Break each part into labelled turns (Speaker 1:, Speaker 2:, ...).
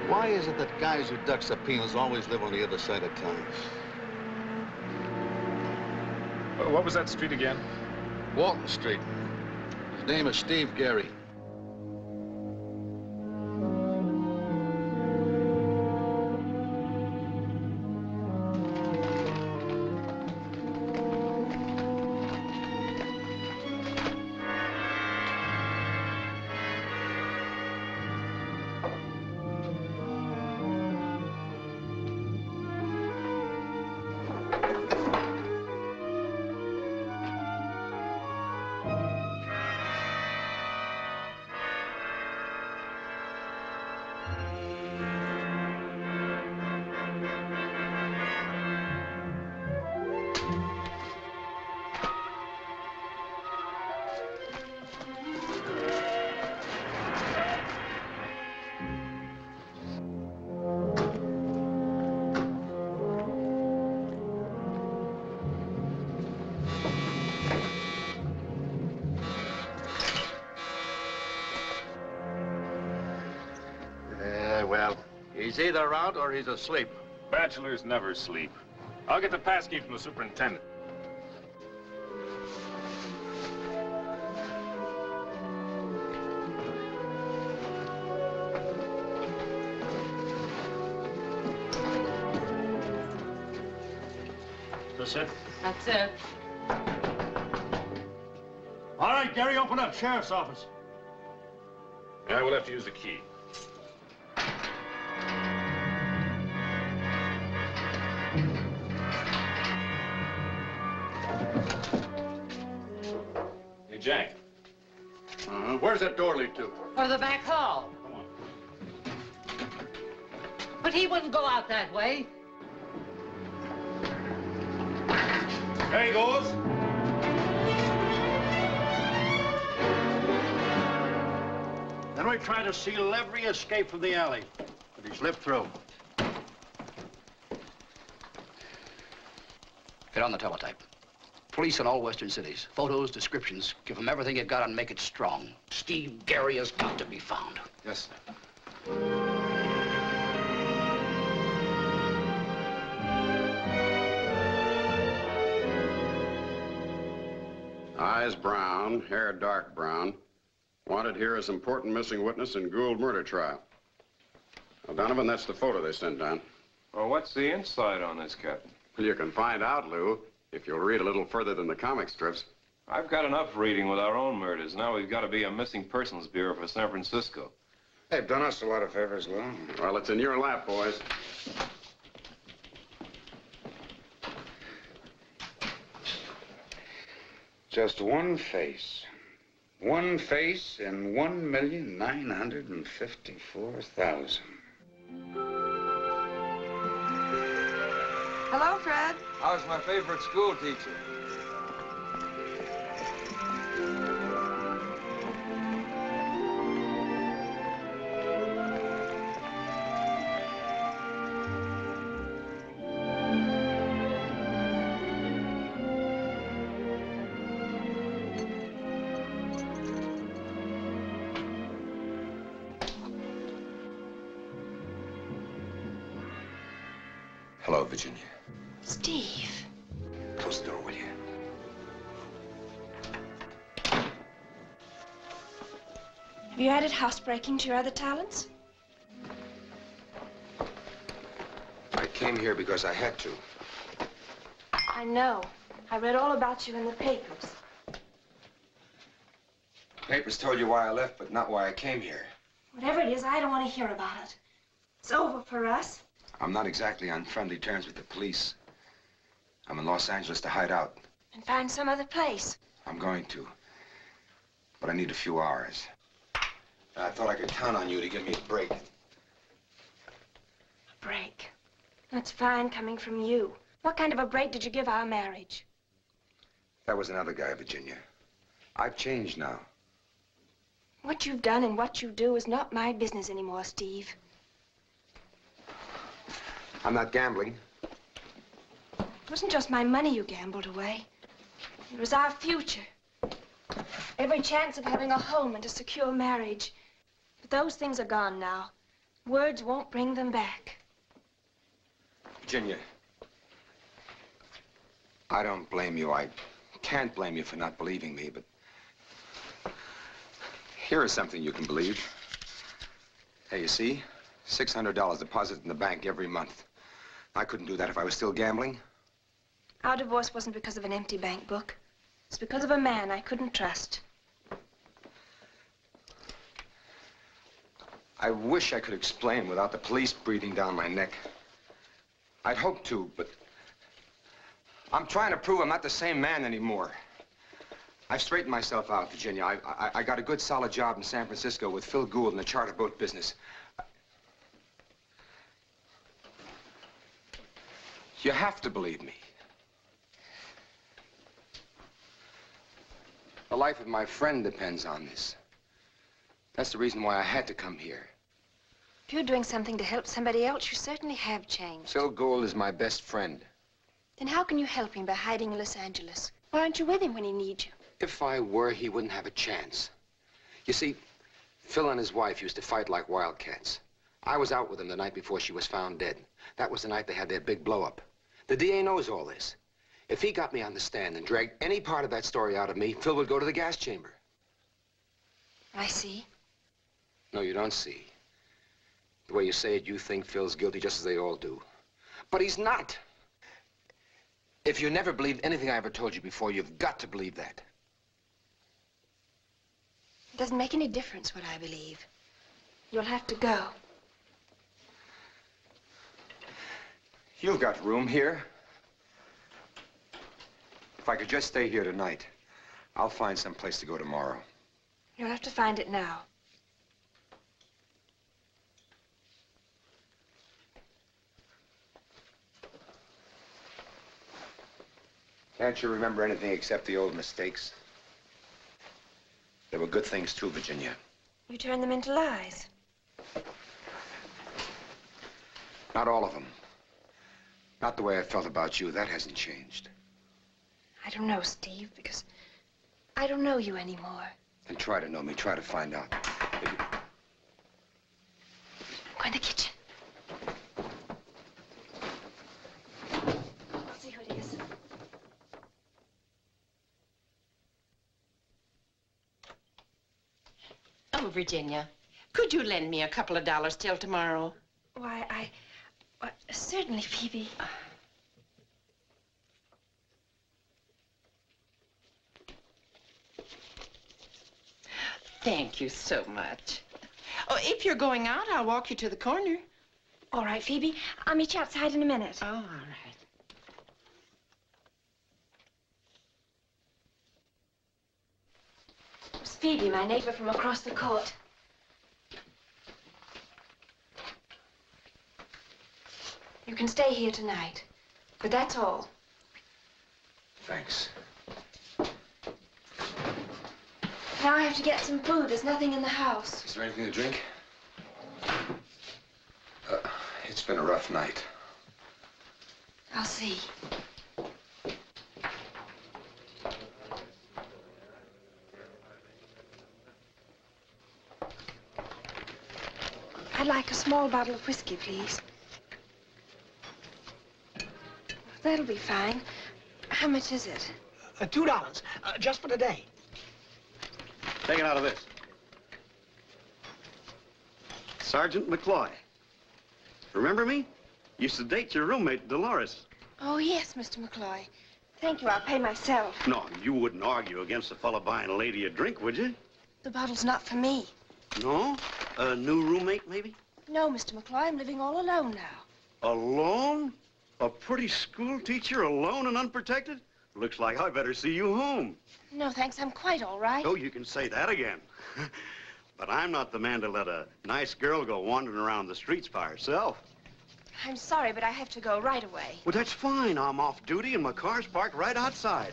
Speaker 1: Why is it that guys who duck subpoenas always live on the other side of town?
Speaker 2: What was that street again?
Speaker 1: Walton Street. His name is Steve Gary. He's either out or he's asleep.
Speaker 2: Bachelors never sleep. I'll get the passkey from the superintendent. That's it?
Speaker 3: That's it.
Speaker 4: All right, Gary, open up. Sheriff's office.
Speaker 2: Yeah, we'll have to use the key. Hey, Jack.
Speaker 1: Where's that door lead to?
Speaker 3: For the back hall.
Speaker 2: Come on.
Speaker 3: But he wouldn't go out that way.
Speaker 4: There he goes. Then we try to seal every escape from the alley, but he slipped through.
Speaker 5: Get on the teletype. Police in all western cities. Photos, descriptions. Give them everything you got and make it strong. Steve Gary has got to be found.
Speaker 6: Yes, sir.
Speaker 7: Eyes brown, hair dark brown. Wanted here as important missing witness in Gould murder trial. Well, Donovan, that's the photo they sent down.
Speaker 8: Well, what's the inside on this, Captain?
Speaker 7: Well, you can find out, Lou, if you'll read a little further than the comic strips.
Speaker 8: I've got enough reading with our own murders. Now we've got to be a missing persons bureau for San Francisco.
Speaker 6: They've done us a lot of favors, Lou.
Speaker 7: Well, it's in your lap, boys.
Speaker 6: Just one face. One face in 1,954,000.
Speaker 9: Hello, Fred.
Speaker 8: How's my favorite school teacher?
Speaker 6: Hello, Virginia.
Speaker 9: Steve.
Speaker 6: Close the door, will you?
Speaker 9: Have you added housebreaking to your other talents?
Speaker 6: I came here because I had to.
Speaker 9: I know. I read all about you in the papers.
Speaker 6: Papers told you why I left, but not why I came here.
Speaker 9: Whatever it is, I don't want to hear about it. It's over for us.
Speaker 6: I'm not exactly on friendly terms with the police. I'm in Los Angeles to hide out.
Speaker 9: And find some other place.
Speaker 6: I'm going to. But I need a few hours. I thought I could count on you to give me a break.
Speaker 9: A break? That's fine coming from you. What kind of a break did you give our marriage?
Speaker 6: That was another guy, Virginia. I've changed now.
Speaker 9: What you've done and what you do is not my business anymore, Steve.
Speaker 6: I'm not gambling.
Speaker 9: It wasn't just my money you gambled away. It was our future. Every chance of having a home and a secure marriage. But those things are gone now. Words won't bring them back.
Speaker 6: Virginia, I don't blame you. I can't blame you for not believing me, but here is something you can believe. Hey, you see? $600 deposited in the bank every month. I couldn't do that if I was still gambling.
Speaker 9: Our divorce wasn't because of an empty bank book. It's because of a man I couldn't trust.
Speaker 6: I wish I could explain without the police breathing down my neck. I'd hope to, but I'm trying to prove I'm not the same man anymore. I've straightened myself out, Virginia. I got a good, solid job in San Francisco with Phil Gould in the charter boat business. You have to believe me. The life of my friend depends on this. That's the reason why I had to come here.
Speaker 9: If you're doing something to help somebody else, you certainly have changed.
Speaker 6: Phil Gould is my best friend.
Speaker 9: Then how can you help him by hiding in Los Angeles? Why aren't you with him when he needs you?
Speaker 6: If I were, he wouldn't have a chance. You see, Phil and his wife used to fight like wildcats. I was out with them the night before she was found dead. That was the night they had their big blow-up. The DA knows all this. If he got me on the stand and dragged any part of that story out of me, Phil would go to the gas chamber.
Speaker 9: I see.
Speaker 6: No, you don't see. The way you say it, you think Phil's guilty just as they all do. But he's not. If you never believed anything I ever told you before, you've got to believe that.
Speaker 9: It doesn't make any difference what I believe. You'll have to go.
Speaker 6: You've got room here. If I could just stay here tonight, I'll find some place to go tomorrow.
Speaker 9: You'll have to find it now.
Speaker 6: Can't you remember anything except the old mistakes? There were good things too, Virginia.
Speaker 9: You turned them into lies.
Speaker 6: Not all of them. Not the way I felt about you. That hasn't changed.
Speaker 9: I don't know, Steve, because I don't know you anymore.
Speaker 6: Then try to know me. Try to find out.
Speaker 9: Go in the kitchen. I'll see who it is.
Speaker 10: Oh, Virginia, could you lend me a couple of dollars till tomorrow?
Speaker 9: Why, certainly, Phoebe.
Speaker 10: Thank you so much. Oh, if you're going out, I'll walk you to the corner.
Speaker 9: All right, Phoebe. I'll meet you outside in a minute.
Speaker 10: Oh, all right.
Speaker 9: It's Phoebe, my neighbor from across the court. You can stay here tonight, but that's all.
Speaker 6: Thanks.
Speaker 9: Now I have to get some food. There's nothing in the house.
Speaker 6: Is there anything to drink? It's been a rough night.
Speaker 9: I'll see. I'd like a small bottle of whiskey, please. That'll be fine. How much is it?
Speaker 11: $2, just for today.
Speaker 4: Take it out of this. Sergeant McCloy. Remember me? Used to date your roommate, Dolores.
Speaker 9: Oh, yes, Mr. McCloy. Thank you. I'll pay myself.
Speaker 4: No, you wouldn't argue against a fella buying a lady a drink, would you?
Speaker 9: The bottle's not for me.
Speaker 4: No? A new roommate, maybe?
Speaker 9: No, Mr. McCloy. I'm living all alone now.
Speaker 4: Alone? A pretty school teacher alone and unprotected? Looks like I better see you home.
Speaker 9: No, thanks. I'm quite all right.
Speaker 4: Oh, you can say that again. But I'm not the man to let a nice girl go wandering around the streets by herself.
Speaker 9: I'm sorry, but I have to go right away.
Speaker 4: Well, that's fine. I'm off duty and my car's parked right outside.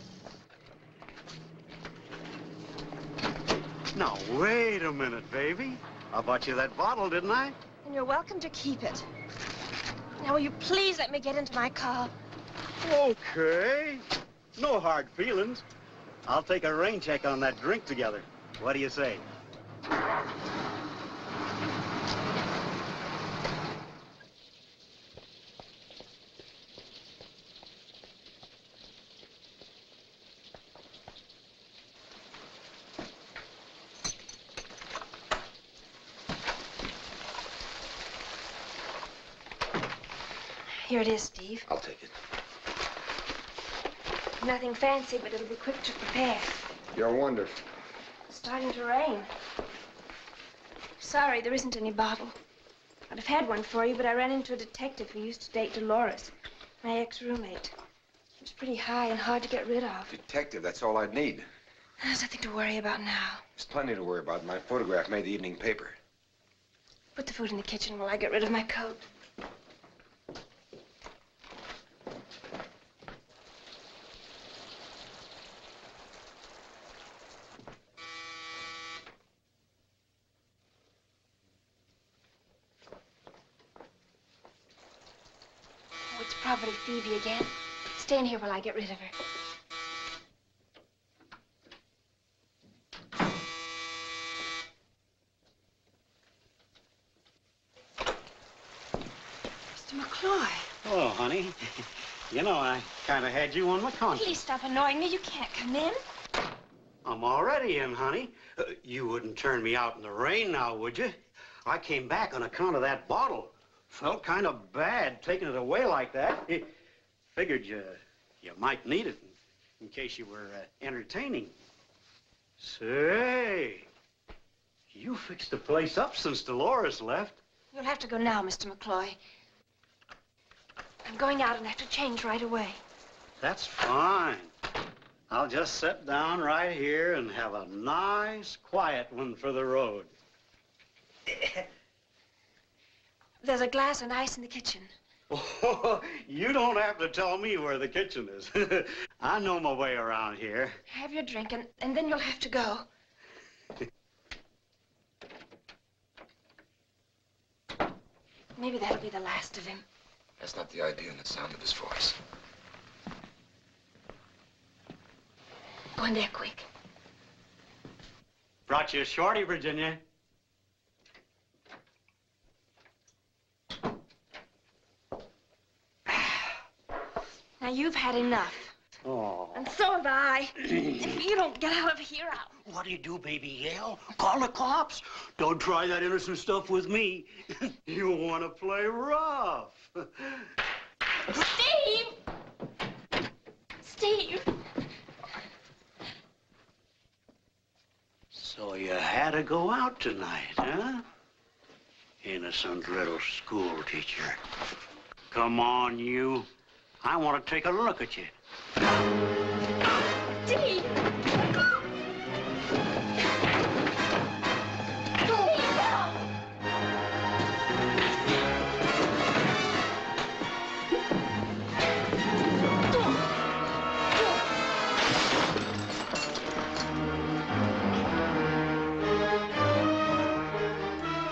Speaker 4: Now, wait a minute, baby. I bought you that bottle, didn't I?
Speaker 9: And you're welcome to keep it. Now, will you please let me get into my car?
Speaker 4: Okay. No hard feelings. I'll take a rain check on that drink together. What do you say?
Speaker 9: Here it is, Steve.
Speaker 6: I'll take it.
Speaker 9: Nothing fancy, but it'll be quick to prepare.
Speaker 6: You're wonderful.
Speaker 9: It's starting to rain. Sorry, there isn't any bottle. I'd have had one for you, but I ran into a detective who used to date Dolores, my ex-roommate. He was pretty high and hard to get rid of.
Speaker 6: Detective, that's all I'd need.
Speaker 9: There's nothing to worry about now.
Speaker 6: There's plenty to worry about. My photograph made the evening paper.
Speaker 9: Put the food in the kitchen while I get rid of my coat. Oh, it's probably Phoebe again. Stay in here while I get rid of her.
Speaker 12: Hello, honey. You know, I kind of had you on my conscience.
Speaker 9: Please stop annoying me. You can't come in.
Speaker 12: I'm already in, honey. You wouldn't turn me out in the rain now, would you? I came back on account of that bottle. Felt kind of bad taking it away like that. Figured you might need it in case you were entertaining. Say, you fixed the place up since Dolores left.
Speaker 9: You'll have to go now, Mr. McCloy. I'm going out and have to change right away.
Speaker 12: That's fine. I'll just sit down right here and have a nice, quiet one for the road.
Speaker 9: There's a glass and ice in the kitchen.
Speaker 12: Oh, you don't have to tell me where the kitchen is. I know my way around here.
Speaker 9: Have your drink, and then you'll have to go. Maybe that'll be the last of him.
Speaker 6: That's not the idea in the sound of his voice.
Speaker 9: Go in there quick.
Speaker 12: Brought you a shorty, Virginia.
Speaker 9: Now, you've had enough.
Speaker 12: Oh.
Speaker 9: And so have I. If you don't get out of here, I'll...
Speaker 12: What do you do, baby Yale? Call the cops. Don't try that innocent stuff with me. You want to play rough.
Speaker 9: Steve! Steve!
Speaker 12: So you had to go out tonight, huh? Innocent little school teacher. Come on, you. I want to take a look at you.
Speaker 9: Steve!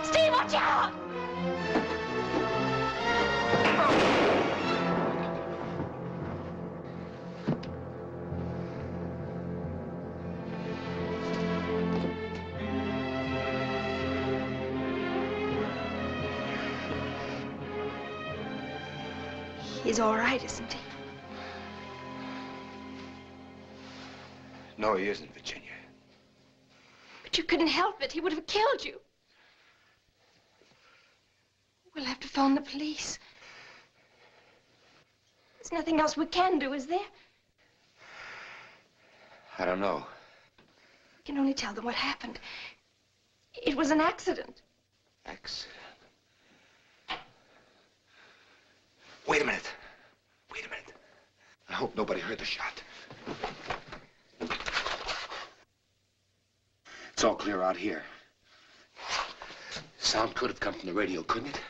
Speaker 9: Steve, watch out! He's all right, isn't he?
Speaker 6: No, he isn't, Virginia.
Speaker 9: But you couldn't help it. He would have killed you. We'll have to phone the police. There's nothing else we can do, is there?
Speaker 6: I don't know.
Speaker 9: We can only tell them what happened. It was an accident.
Speaker 6: Accident? Wait a minute. Wait a minute. I hope nobody heard the shot. It's all clear out here. Sound could have come from the radio, couldn't it?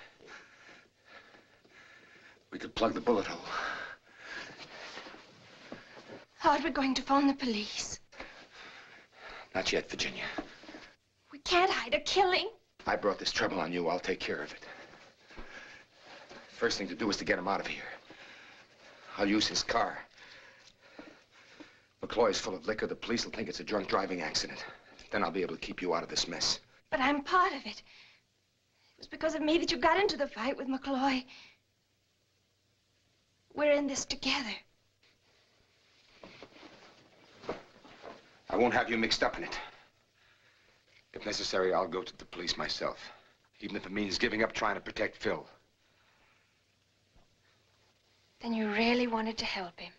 Speaker 6: We could plug the bullet hole.
Speaker 9: How are we going to phone the police?
Speaker 6: Not yet, Virginia.
Speaker 9: We can't hide a killing.
Speaker 6: I brought this trouble on you. I'll take care of it. First thing to do is to get him out of here. I'll use his car. McCloy's full of liquor. The police will think it's a drunk driving accident. Then I'll be able to keep you out of this mess.
Speaker 9: But I'm part of it. It was because of me that you got into the fight with McCloy. We're in this together.
Speaker 6: I won't have you mixed up in it. If necessary, I'll go to the police myself. Even if it means giving up trying to protect Phil.
Speaker 9: Then you really wanted to help him.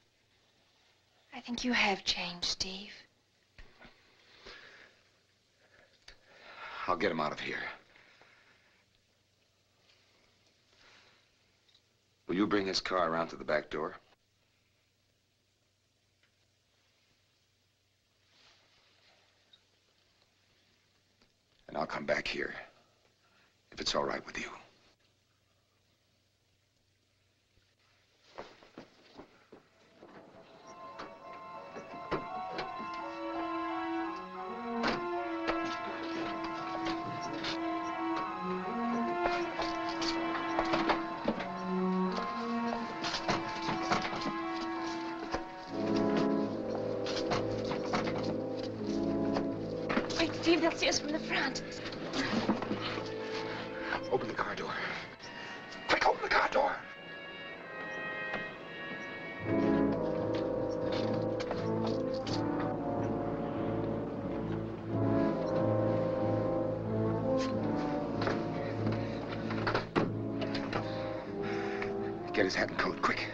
Speaker 9: I think you have changed, Steve.
Speaker 6: I'll get him out of here. Will you bring his car around to the back door? And I'll come back here, if it's all right with you.
Speaker 9: Steve, they'll see us from the front.
Speaker 6: Open the car door. Quick, open the car door. Get his hat and coat, quick.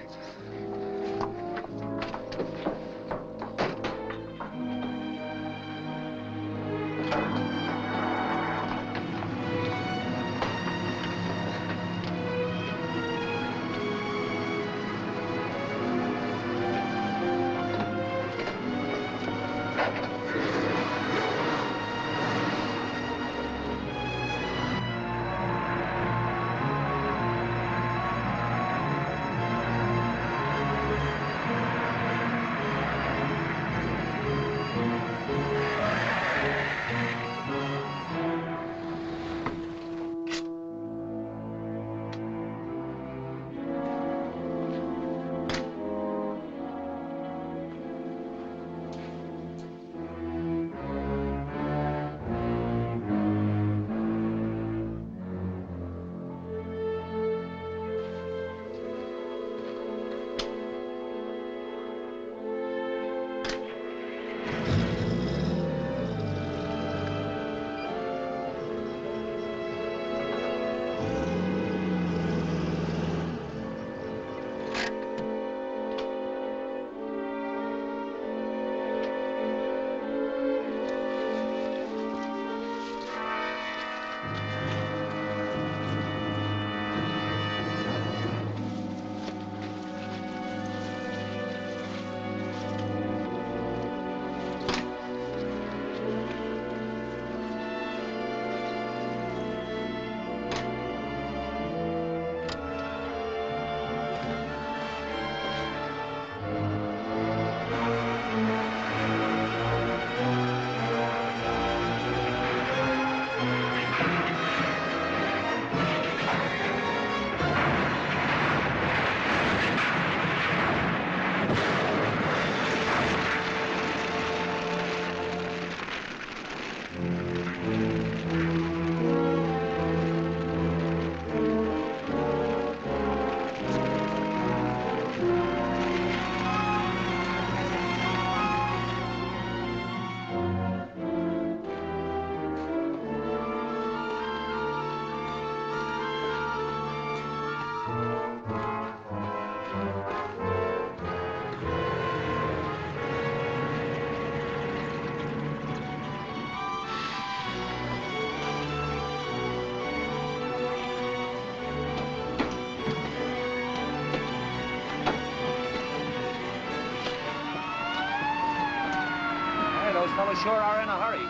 Speaker 13: Those fellows sure are in a hurry.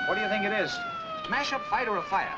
Speaker 13: What do you think it is?
Speaker 11: Smash-up fight or a fire?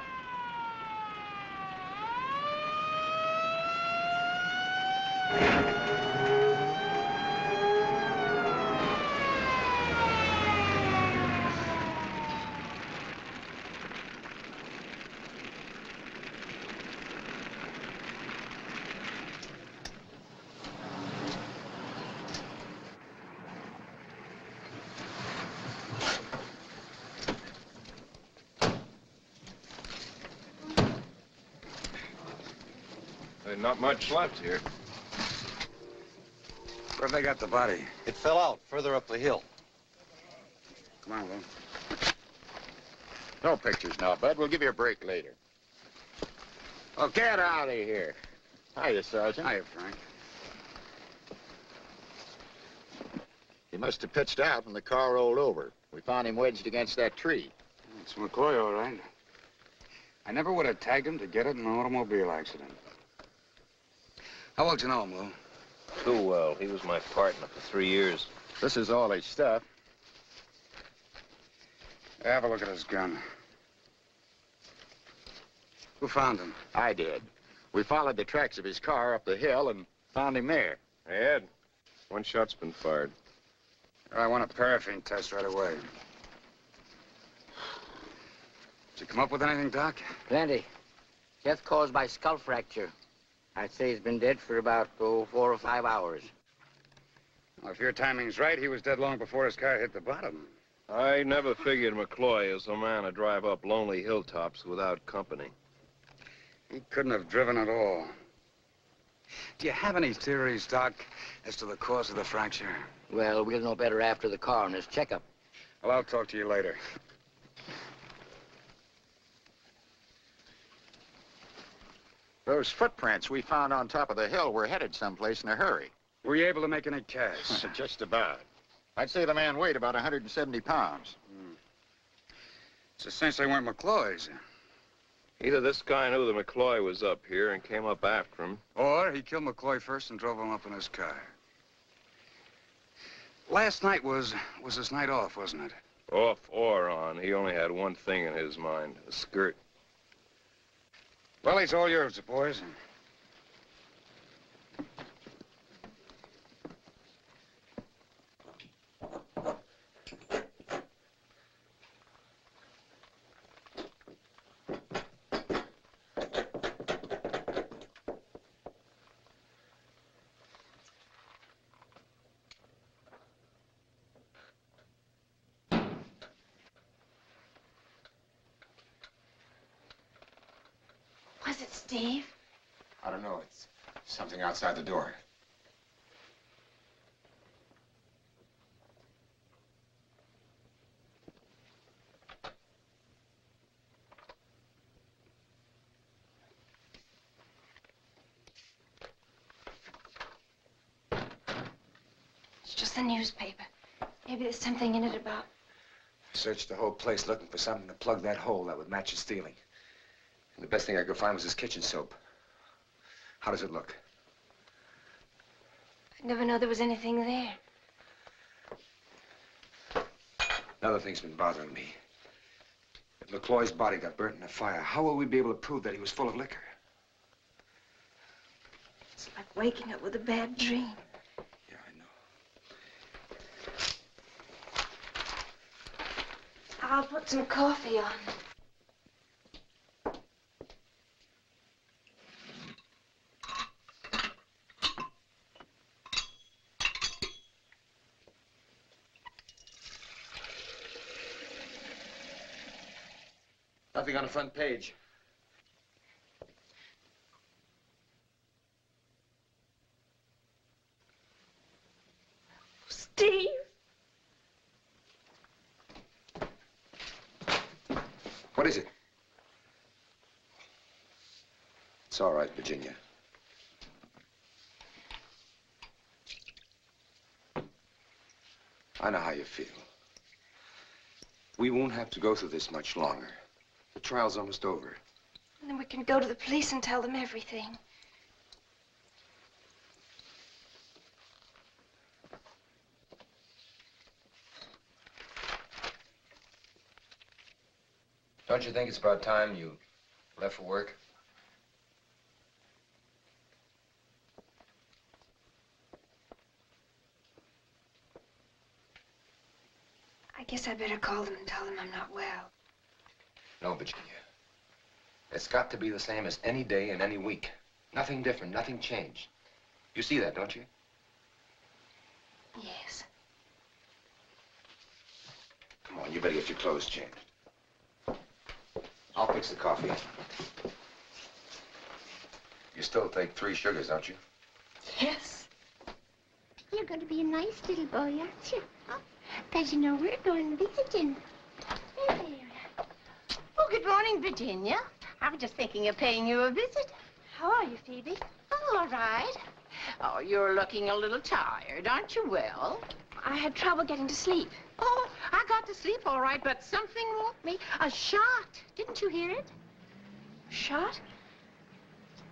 Speaker 8: There's not much left here.
Speaker 6: Where have they got the body?
Speaker 4: It fell out further up the hill.
Speaker 7: Come on, Lou. No pictures now, Bud. We'll give you a break later. Oh, get out of here. Hiya, Sergeant.
Speaker 4: Hiya, Frank.
Speaker 1: He must have pitched out and the car rolled over. We found him wedged against that tree.
Speaker 14: It's McCloy, all right. I never would have tagged him to get it in an automobile accident. How well do you know him, Lou?
Speaker 8: Too well. He was my partner for 3 years.
Speaker 1: This is all his stuff.
Speaker 14: Have a look at his gun. Who found him?
Speaker 1: I did. We followed the tracks of his car up the hill and found him there.
Speaker 8: Hey, Ed, one shot's been fired.
Speaker 14: I want a paraffin test right away. Did you come up with anything, Doc?
Speaker 15: Plenty. Death caused by skull fracture. I'd say he's been dead for about 4 or 5 hours.
Speaker 14: Well, if your timing's right, he was dead long before his car hit the bottom.
Speaker 8: I never figured McCloy as a man to drive up lonely hilltops without company.
Speaker 14: He couldn't have driven at all. Do you have any theories, Doc, as to the cause of the fracture?
Speaker 15: Well, we'll know better after the coroner's checkup.
Speaker 14: Well, I'll talk to you later.
Speaker 1: Those footprints we found on top of the hill were headed someplace in a hurry.
Speaker 14: Were you able to make any casts?
Speaker 1: Just about. I'd say the man weighed about 170 pounds.
Speaker 14: It's a cinch they weren't McCloy's.
Speaker 8: Either this guy knew that McCloy was up here and came up after him.
Speaker 14: Or he killed McCloy first and drove him up in his car. Last night was his night off, wasn't it?
Speaker 8: Off or on, he only had one thing in his mind, a skirt.
Speaker 14: Well, it's all yours, boys.
Speaker 9: Was it Steve?
Speaker 6: I don't know. It's something outside the door.
Speaker 9: It's just the newspaper. Maybe there's something in it about...
Speaker 6: I searched the whole place looking for something to plug that hole that would match his stealing. And the best thing I could find was his kitchen soap. How does it look?
Speaker 9: I'd never know there was anything there.
Speaker 6: Another thing's been bothering me. If McCloy's body got burnt in a fire, how will we be able to prove that he was full of liquor?
Speaker 9: It's like waking up with a bad dream.
Speaker 6: Yeah, I know.
Speaker 9: I'll put some coffee on.
Speaker 6: Nothing on the front page.
Speaker 9: Steve!
Speaker 6: What is it? It's all right, Virginia. I know how you feel. We won't have to go through this much longer. The trial's almost over.
Speaker 9: And then we can go to the police and tell them everything.
Speaker 6: Don't you think it's about time you left for work?
Speaker 9: I guess I better call them and tell them I'm not well.
Speaker 6: No, Virginia. It's got to be the same as any day and any week. Nothing different, nothing changed. You see that, don't you?
Speaker 9: Yes.
Speaker 6: Come on, you better get your clothes changed. I'll fix the coffee. You still take 3 sugars, don't you?
Speaker 9: Yes.
Speaker 16: You're going to be a nice little boy, aren't you? Because you know we're going visiting. There.
Speaker 10: Oh, good morning, Virginia. I was just thinking of paying you a visit.
Speaker 9: How are you, Phoebe?
Speaker 10: Oh, all right. Oh, you're looking a little tired, aren't you? Well,
Speaker 9: I had trouble getting to sleep.
Speaker 10: Oh, I got to sleep all right, but something woke me. A shot. Didn't you hear it?
Speaker 9: Shot?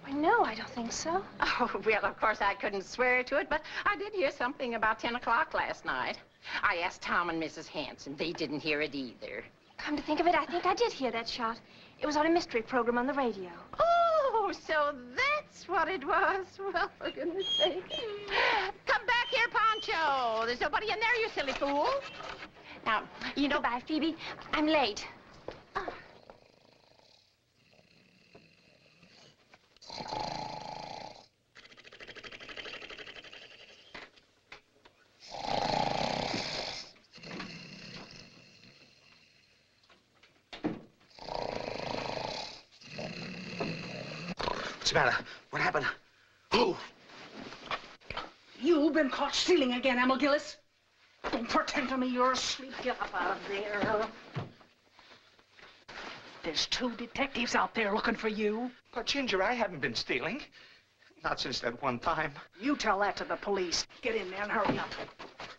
Speaker 9: Why, no, I don't think so.
Speaker 10: Oh, well, of course, I couldn't swear to it, but I did hear something about 10 o'clock last night. I asked Tom and Mrs. Hanson. They didn't hear it either.
Speaker 9: Come to think of it, I think I did hear that shot. It was on a mystery program on the radio.
Speaker 10: Oh, so that's what it was. Well, for goodness sake. Come back here, Pancho. There's nobody in there, you silly fool. Now, you know...
Speaker 9: Goodbye, Phoebe. I'm late.
Speaker 11: What's the matter? What happened? Oh!
Speaker 17: You've been caught stealing again, Emil Gillis. Don't pretend to me you're asleep. Get up out of there. There's 2 detectives out there looking for you.
Speaker 11: But, Ginger, I haven't been stealing. Not since that one time.
Speaker 17: You tell that to the police. Get in there and hurry up.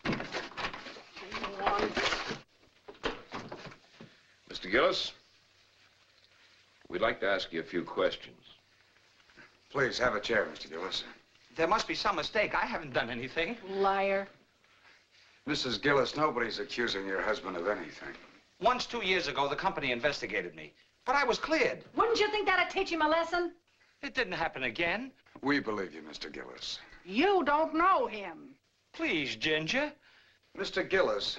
Speaker 17: Go on.
Speaker 8: Mr. Gillis, we'd like to ask you a few questions.
Speaker 14: Please, have a chair, Mr. Gillis.
Speaker 11: There must be some mistake. I haven't done anything.
Speaker 17: Liar.
Speaker 14: Mrs. Gillis, nobody's accusing your husband of anything.
Speaker 11: Once 2 years ago, the company investigated me, but I was cleared.
Speaker 17: Wouldn't you think that'd teach him a lesson?
Speaker 11: It didn't happen again.
Speaker 14: We believe you, Mr. Gillis.
Speaker 17: You don't know him.
Speaker 11: Please, Ginger.
Speaker 14: Mr. Gillis,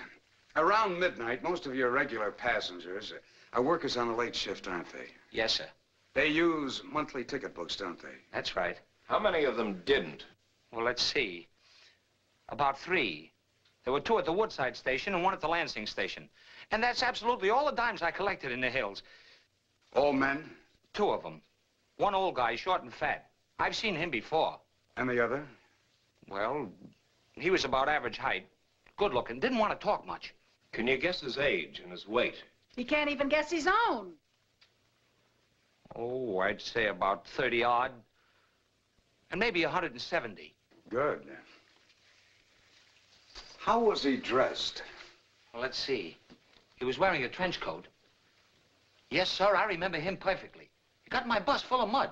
Speaker 14: around midnight, most of your regular passengers are workers on the late shift, aren't they?
Speaker 11: Yes, sir.
Speaker 14: They use monthly ticket books, don't they?
Speaker 11: That's right.
Speaker 8: How many of them didn't?
Speaker 11: Well, let's see. About 3. There were 2 at the Woodside station and 1 at the Lansing station. And that's absolutely all the dimes I collected in the hills.
Speaker 14: All men?
Speaker 11: 2 of them. 1 old guy, short and fat. I've seen him before.
Speaker 14: And the other?
Speaker 11: Well, he was about average height. Good looking. Didn't want to talk much.
Speaker 8: Can you guess his age and his weight?
Speaker 17: He can't even guess his own.
Speaker 11: Oh, I'd say about 30 odd. And maybe 170.
Speaker 14: Good. How was he dressed?
Speaker 11: Well, let's see. He was wearing a trench coat. Yes, sir, I remember him perfectly. He got my bus full of mud.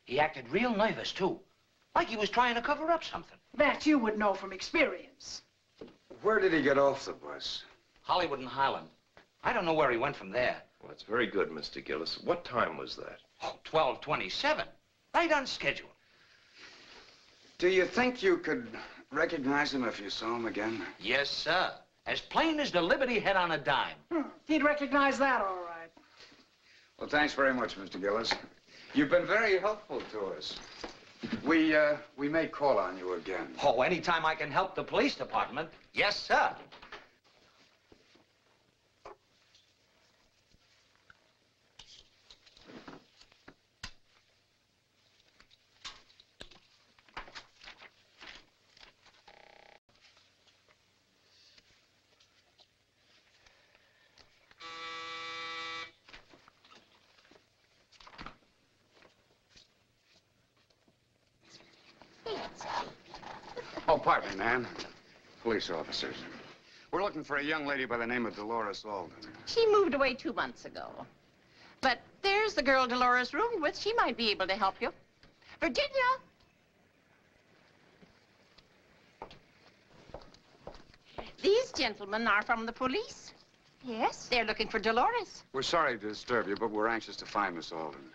Speaker 11: He acted real nervous, too. Like he was trying to cover up something.
Speaker 17: That you would know from experience.
Speaker 14: Where did he get off the bus?
Speaker 11: Hollywood and Highland. I don't know where he went from there.
Speaker 8: Well, that's very good, Mr. Gillis. What time was that?
Speaker 11: Oh, 12:27. Right on schedule.
Speaker 14: Do you think you could recognize him if you saw him again?
Speaker 11: Yes, sir. As plain as the Liberty head on a dime.
Speaker 17: He'd recognize that, all right.
Speaker 14: Well, thanks very much, Mr. Gillis. You've been very helpful to us. We may call on you again.
Speaker 11: Oh, anytime I can help the police department. Yes, sir.
Speaker 14: Oh, pardon me, ma'am. Police officers. We're looking for a young lady by the name of Dolores Alden.
Speaker 10: She moved away 2 months ago. But there's the girl Dolores roomed with. She might be able to help you. Virginia! These gentlemen are from the police.
Speaker 9: Yes?
Speaker 10: They're looking for Dolores.
Speaker 14: We're sorry to disturb you, but we're anxious to find Miss Alden.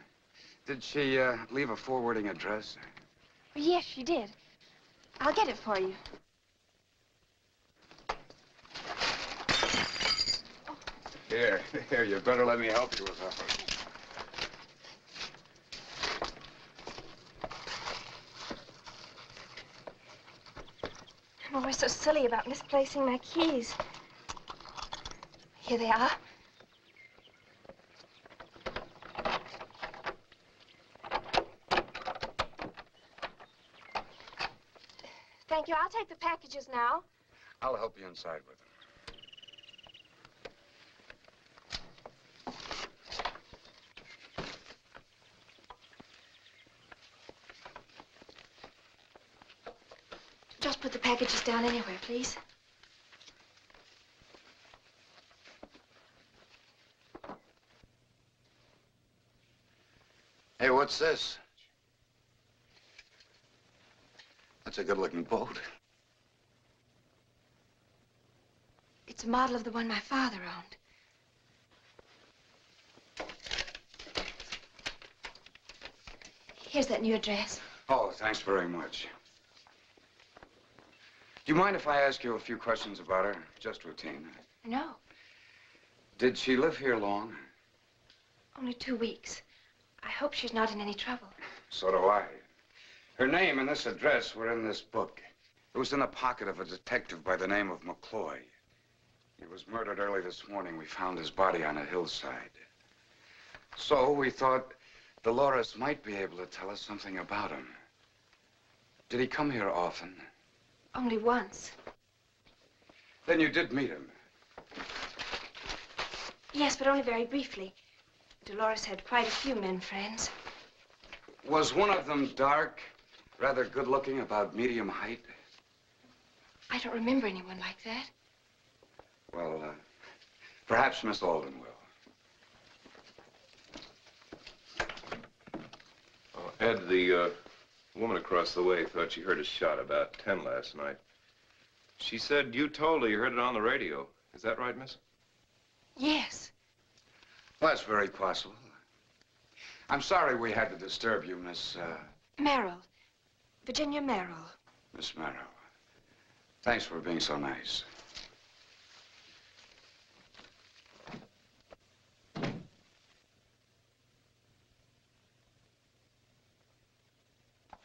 Speaker 14: Did she leave a forwarding address?
Speaker 9: Yes, she did. I'll get it for you.
Speaker 14: Here, you better let me help you with that one.
Speaker 9: I'm always so silly about misplacing my keys. Here they are. Thank you. I'll take the packages now.
Speaker 14: I'll help you inside with them.
Speaker 9: Just put the packages down anywhere, please.
Speaker 14: what's this? That's a good-looking boat.
Speaker 9: It's a model of the one my father owned. Here's that new address.
Speaker 14: Oh, thanks very much. Do you mind if I ask you a few questions about her? Just routine.
Speaker 9: No,
Speaker 14: Did she live here long?
Speaker 9: only 2 weeks. I hope she's not in any trouble.
Speaker 14: So do I. Her name and this address were in this book. It was in the pocket of a detective by the name of McCloy. He was murdered early this morning. We found his body on a hillside. So we thought Dolores might be able to tell us something about him. Did he come here often?
Speaker 9: Only once.
Speaker 14: Then you did meet him.
Speaker 9: Yes, but only very briefly. Dolores had quite a few men friends.
Speaker 14: Was one of them dark, rather good-looking, about medium height?
Speaker 9: I don't remember anyone like that.
Speaker 14: Well, perhaps Miss Alden will.
Speaker 8: Oh, Ed, the woman across the way thought she heard a shot about 10 last night. She said you told her you heard it on the radio. Is that right, miss?
Speaker 9: Yes.
Speaker 14: Well, that's very possible. I'm sorry we had to disturb you, Miss,
Speaker 9: Merrill. Virginia Merrill.
Speaker 14: Miss Merrill. Thanks for being so nice.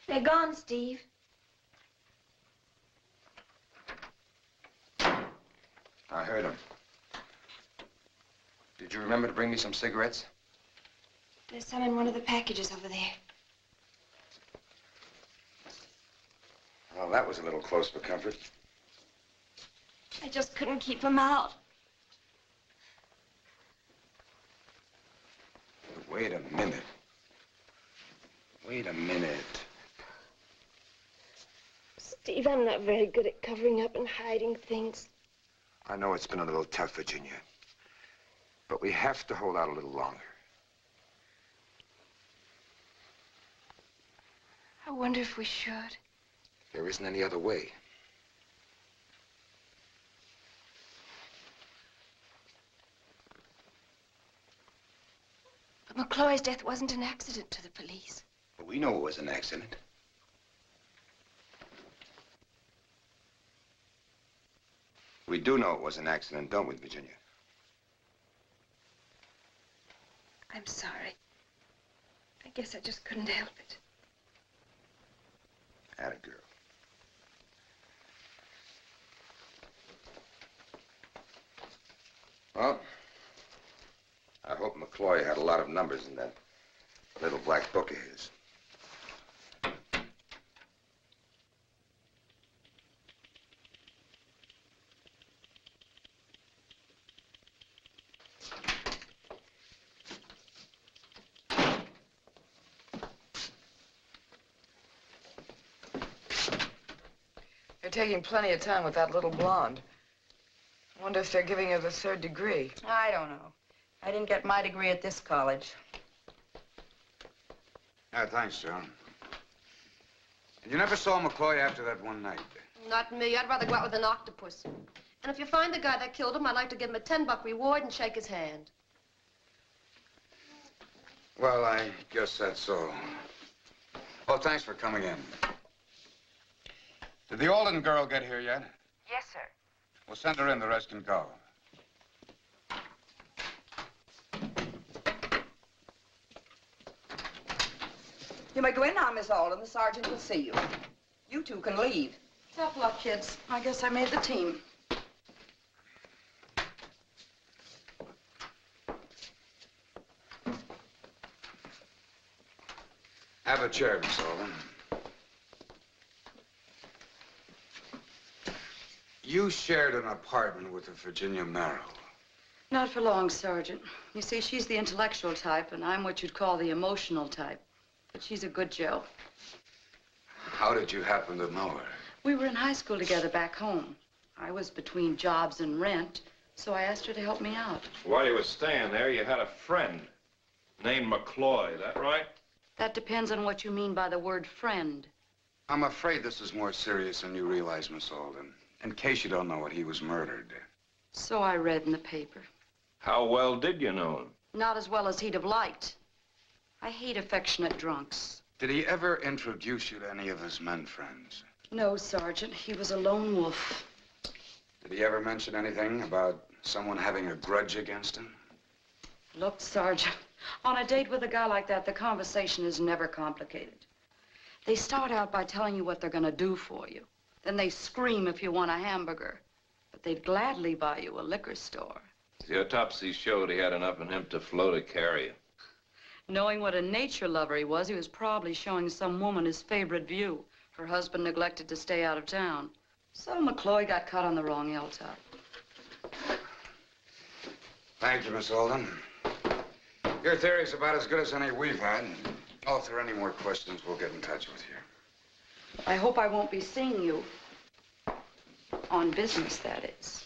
Speaker 9: They're gone, Steve.
Speaker 6: I heard him. Did you remember to bring me some cigarettes?
Speaker 9: There's some in one of the packages over there.
Speaker 6: Well, that was a little close for comfort.
Speaker 9: I just couldn't keep them out.
Speaker 6: Wait a minute. Wait a minute.
Speaker 9: Steve, I'm not very good at covering up and hiding things.
Speaker 6: I know it's been a little tough, Virginia. But we have to hold out a little longer.
Speaker 9: I wonder if we should.
Speaker 6: There isn't any other way.
Speaker 9: But McCloy's death wasn't an accident to the police.
Speaker 6: But we know it was an accident. We do know it was an accident, don't we, Virginia?
Speaker 9: I'm sorry. I guess I just couldn't help it.
Speaker 6: Atta girl. Well, I hope McCloy had a lot of numbers in that little black book of his.
Speaker 18: They're taking plenty of time with that little blonde. I wonder if they're giving her the 3rd degree.
Speaker 19: I don't know. I didn't get my degree at this college.
Speaker 14: Yeah, thanks, John. And you never saw McCloy after that one night?
Speaker 20: Not me. I'd rather go out with an octopus. And if you find the guy that killed him, I'd like to give him a $10 reward and shake his hand.
Speaker 14: Well, I guess that's all. Oh, thanks for coming in. Did the Alden girl get here yet?
Speaker 18: Yes, sir.
Speaker 14: We'll send her in. The rest can go.
Speaker 19: You may go in now, Miss Alden. The sergeant will see you. You two can leave. Tough luck, kids. I guess I made the team.
Speaker 14: Have a chair, Miss Alden. You shared an apartment with a Virginia Merrill.
Speaker 19: Not for long, Sergeant. You see, she's the intellectual type, and I'm what you'd call the emotional type. But she's a good Joe.
Speaker 14: How did you happen to know her?
Speaker 19: We were in high school together back home. I was between jobs and rent, so I asked her to help me out.
Speaker 8: While you were staying there, you had a friend named McCloy, that right?
Speaker 21: That depends on what you mean by the word friend.
Speaker 14: I'm afraid this is more serious than you realize, Miss Alden. In case you don't know it, he was murdered.
Speaker 21: So I read in the paper.
Speaker 8: How well did you know him?
Speaker 21: Not as well as he'd have liked. I hate affectionate drunks.
Speaker 14: Did he ever introduce you to any of his men friends?
Speaker 21: No, Sergeant. He was a lone wolf.
Speaker 14: Did he ever mention anything about someone having a grudge against him?
Speaker 21: Look, Sergeant, on a date with a guy like that, the conversation is never complicated. They start out by telling you what they're gonna do for you. Then they scream if you want a hamburger. But they'd gladly buy you a liquor store.
Speaker 8: The autopsy showed he had enough in him to float a carrier.
Speaker 21: Knowing what a nature lover he was probably showing some woman his favorite view. Her husband neglected to stay out of town. So McCloy got caught on the wrong hilltop.
Speaker 14: Thank you, Miss Alden. Your theory's about as good as any we've had. Oh, if there are any more questions, we'll get in touch with you.
Speaker 21: I hope I won't be seeing you. On business, that is.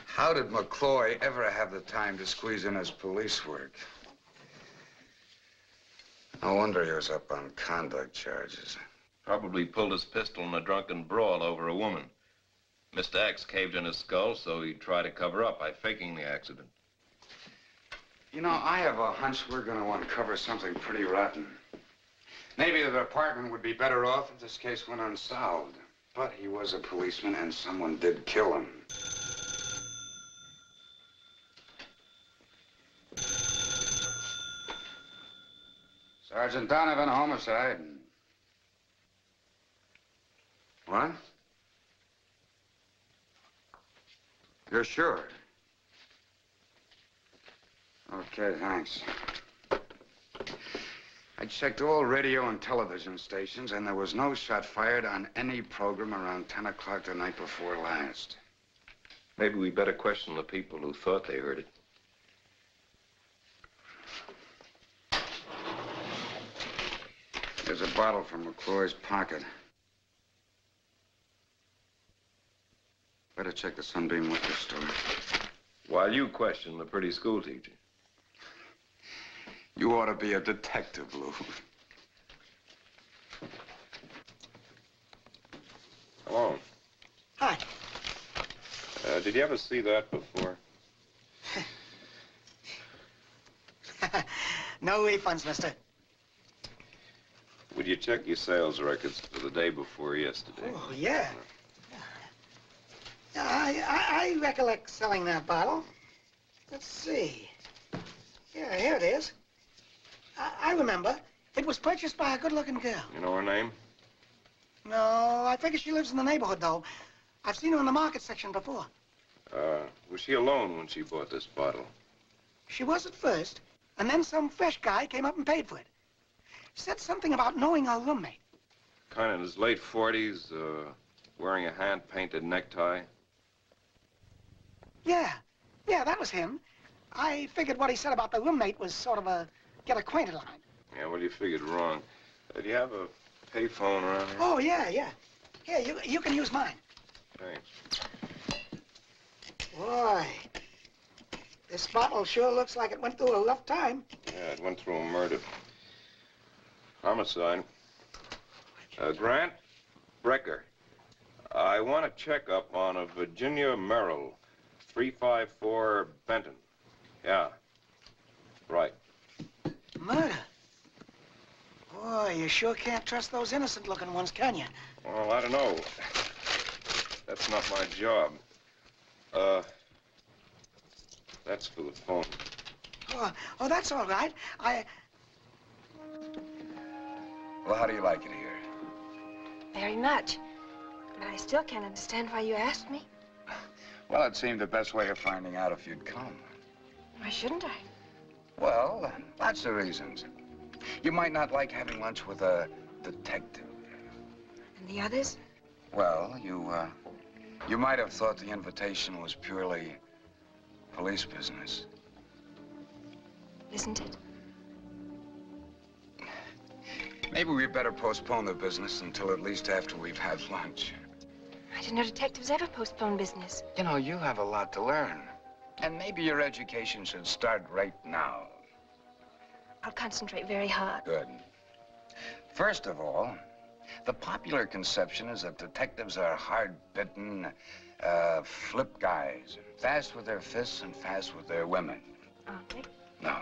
Speaker 14: How did McCloy ever have the time to squeeze in his police work? No wonder he was up on conduct charges.
Speaker 8: Probably pulled his pistol in a drunken brawl over a woman. Mr. X caved in his skull, so he tried to cover up by faking the accident.
Speaker 14: You know, I have a hunch we're going to uncover something pretty rotten. Maybe the department would be better off if this case went unsolved. But he was a policeman, and someone did kill him. Sergeant Donovan, homicide. What? You're sure? Okay, thanks. I checked all radio and television stations, and there was no shot fired on any program around 10 o'clock the night before last.
Speaker 8: Maybe we better question the people who thought they heard it.
Speaker 14: There's a bottle from McCloy's pocket. Better check the Sunbeam liquor store.
Speaker 8: While you question the pretty school teacher.
Speaker 14: You ought to be a detective, Lou.
Speaker 8: Hello.
Speaker 22: Hi.
Speaker 8: Did you ever see that before?
Speaker 22: No refunds, mister.
Speaker 8: Would you check your sales records for the day before yesterday?
Speaker 22: Oh, yeah. I recollect selling that bottle. Let's see. Yeah, here it is. I remember. It was purchased by a good-looking girl.
Speaker 8: You know her name?
Speaker 22: No, I figure she lives in the neighborhood, though. I've seen her in the market section before.
Speaker 8: Was she alone when she bought this bottle?
Speaker 22: She was at first, and then some fresh guy came up and paid for it. Said something about knowing her roommate.
Speaker 8: Kind of in his late 40s, wearing a hand-painted necktie.
Speaker 22: Yeah, that was him. I figured what he said about the roommate was sort of a get-acquainted line.
Speaker 8: Yeah, well, you figured wrong. Do you have a payphone around here?
Speaker 22: Oh, yeah. Here, you can use mine.
Speaker 8: Thanks.
Speaker 22: Boy, this bottle sure looks like it went through a rough time.
Speaker 8: Yeah, it went through a murder. Homicide. Grant Brecker. I want to check up on a Virginia Merrill, 354 Benton. Yeah. Right.
Speaker 22: Murder? Boy, you sure can't trust those innocent-looking ones, can you?
Speaker 8: Well, I don't know. That's not my job. That's for the phone.
Speaker 22: Oh, that's all right.
Speaker 14: Well, how do you like it here?
Speaker 9: Very much. But I still can't understand why you asked me.
Speaker 14: Well, it seemed the best way of finding out if you'd come.
Speaker 9: Why shouldn't I?
Speaker 14: Well, lots of reasons. You might not like having lunch with a detective.
Speaker 9: And the others?
Speaker 14: Well, you might have thought the invitation was purely police business.
Speaker 9: Isn't it?
Speaker 14: Maybe we'd better postpone the business until at least after we've had lunch.
Speaker 9: I didn't know detectives ever postpone business.
Speaker 14: You know, you have a lot to learn. And maybe your education should start right now.
Speaker 9: I'll concentrate very hard.
Speaker 14: Good. First of all, the popular conception is that detectives are hard-bitten, flip guys. Fast with their fists and fast with their women.
Speaker 9: Aren't they?
Speaker 14: No.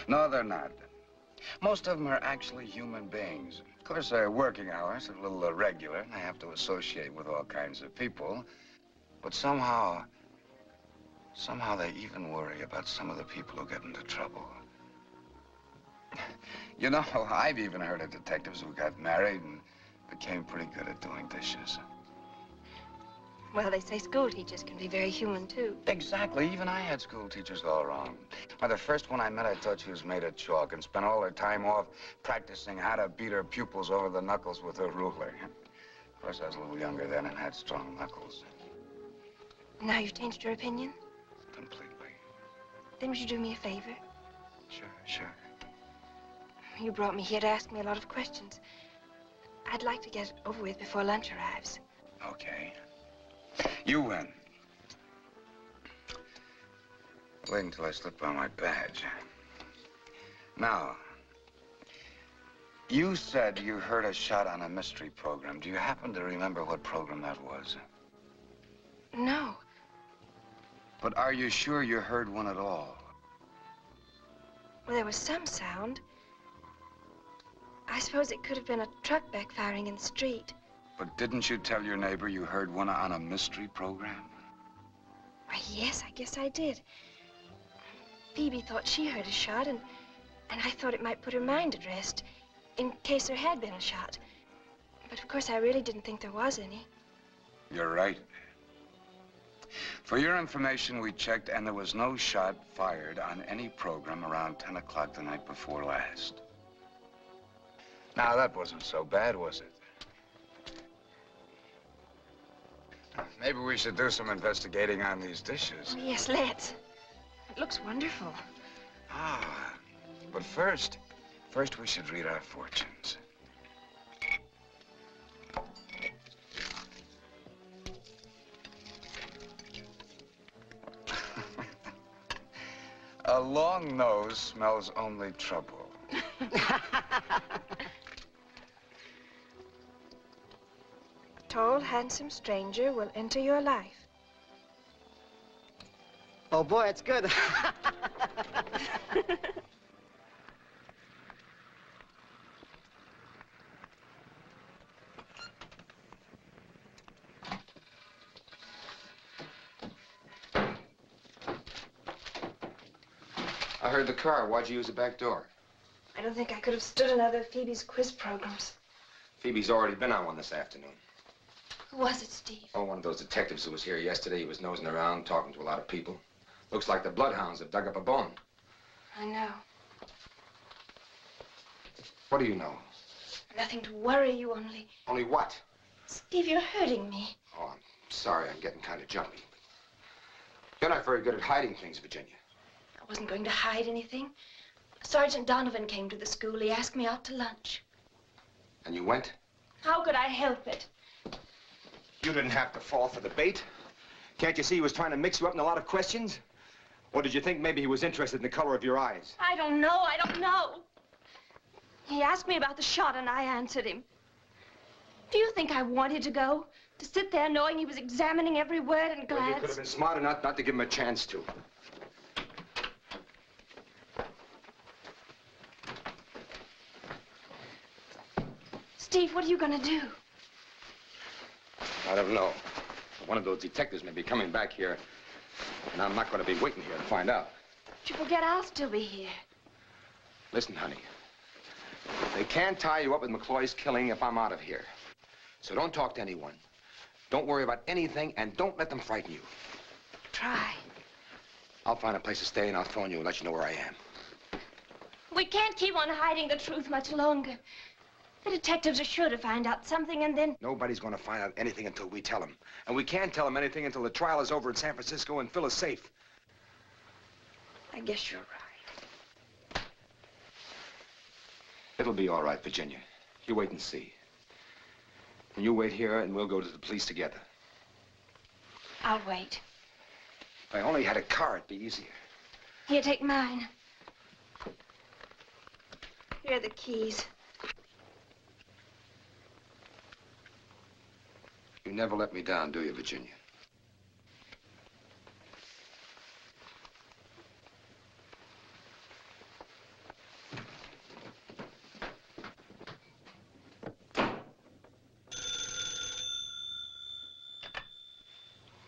Speaker 14: No, they're not. Most of them are actually human beings. Of course, their working hours are a little irregular, and they have to associate with all kinds of people. But somehow they even worry about some of the people who get into trouble. You know, I've even heard of detectives who got married and became pretty good at doing dishes.
Speaker 9: Well, they say school teachers can be very human, too.
Speaker 14: Exactly. Even I had school teachers all wrong. Why, the first one I met, I thought she was made of chalk and spent all her time off practicing how to beat her pupils over the knuckles with a ruler. Of course, I was a little younger then and had strong knuckles.
Speaker 9: Now you've changed your opinion?
Speaker 14: Completely.
Speaker 9: Then would you do me a favor?
Speaker 14: Sure.
Speaker 9: You brought me here to ask me a lot of questions. I'd like to get it over with before lunch arrives.
Speaker 14: Okay. You win. Wait until I slip on my badge. Now, you said you heard a shot on a mystery program. Do you happen to remember what program that was?
Speaker 9: No.
Speaker 14: But are you sure you heard one at all?
Speaker 9: Well, there was some sound. I suppose it could have been a truck backfiring in the street.
Speaker 14: But didn't you tell your neighbor you heard one on a mystery program?
Speaker 9: Why, yes, I guess I did. Phoebe thought she heard a shot, and I thought it might put her mind at rest, in case there had been a shot. But of course, I really didn't think there was any.
Speaker 14: You're right. For your information, we checked, and there was no shot fired on any program around 10 o'clock the night before last. Now, that wasn't so bad, was it? Maybe we should do some investigating on these dishes.
Speaker 9: Oh, yes, let's. It looks wonderful.
Speaker 14: Ah, but first we should read our fortunes. A long nose smells only trouble.
Speaker 9: A tall, handsome stranger will enter your life.
Speaker 2: Oh, boy, it's good.
Speaker 6: I heard the car. Why'd you use the back door?
Speaker 9: I don't think I could have stood another of Phoebe's quiz programs.
Speaker 6: Phoebe's already been on one this afternoon.
Speaker 9: Who was it, Steve?
Speaker 6: Oh, one of those detectives who was here yesterday. He was nosing around, talking to a lot of people. Looks like the bloodhounds have dug up a bone.
Speaker 9: I know.
Speaker 6: What do you know?
Speaker 9: Nothing to worry you, only...
Speaker 6: Only what?
Speaker 9: Steve, you're hurting me.
Speaker 6: Oh, I'm sorry. I'm getting kind of jumpy. You're not very good at hiding things, Virginia.
Speaker 9: I wasn't going to hide anything. Sergeant Donovan came to the school. He asked me out to lunch.
Speaker 6: And you went?
Speaker 9: How could I help it?
Speaker 3: You didn't have to fall for the bait. Can't you see he was trying to mix you up in a lot of questions? Or did you think maybe he was interested in the color of your eyes?
Speaker 9: I don't know. He asked me about the shot, and I answered him. Do you think I wanted to go? To sit there knowing he was examining every word and glance?
Speaker 3: Well, you could have been smart enough not to give him a chance to.
Speaker 9: Steve, what are you going to do?
Speaker 6: I don't know. One of those detectives may be coming back here, and I'm not going to be waiting here to find out.
Speaker 9: But you forget I'll still be here.
Speaker 6: Listen, honey. They can't tie you up with McCloy's killing if I'm out of here. So don't talk to anyone. Don't worry about anything, and don't let them frighten you.
Speaker 9: Try.
Speaker 6: I'll find a place to stay, and I'll phone you and let you know where I am.
Speaker 9: We can't keep on hiding the truth much longer. The detectives are sure to find out something, and then...
Speaker 3: Nobody's going to find out anything until we tell them. And we can't tell them anything until the trial is over in San Francisco and Phil is safe.
Speaker 9: I guess you're right.
Speaker 3: It'll be all right, Virginia. You wait and see. And you wait here, and we'll go to the police together.
Speaker 9: I'll wait.
Speaker 14: If I only had a car, it'd be easier.
Speaker 9: Here, take mine. Here are the keys.
Speaker 6: You never let me down, do you, Virginia?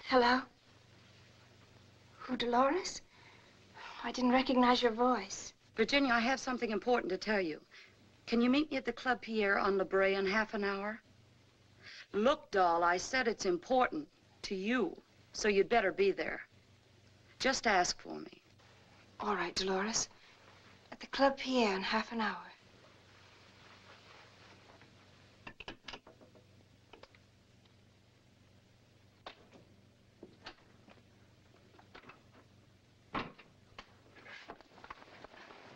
Speaker 9: Hello? Who, Dolores? I didn't recognize your voice.
Speaker 21: Virginia, I have something important to tell you. Can you meet me at the Club Pierre on La Brea in half an hour? Look, doll, I said it's important to you, so you'd better be there. Just ask for me.
Speaker 9: All right, Dolores. At the Club Pierre in half an hour.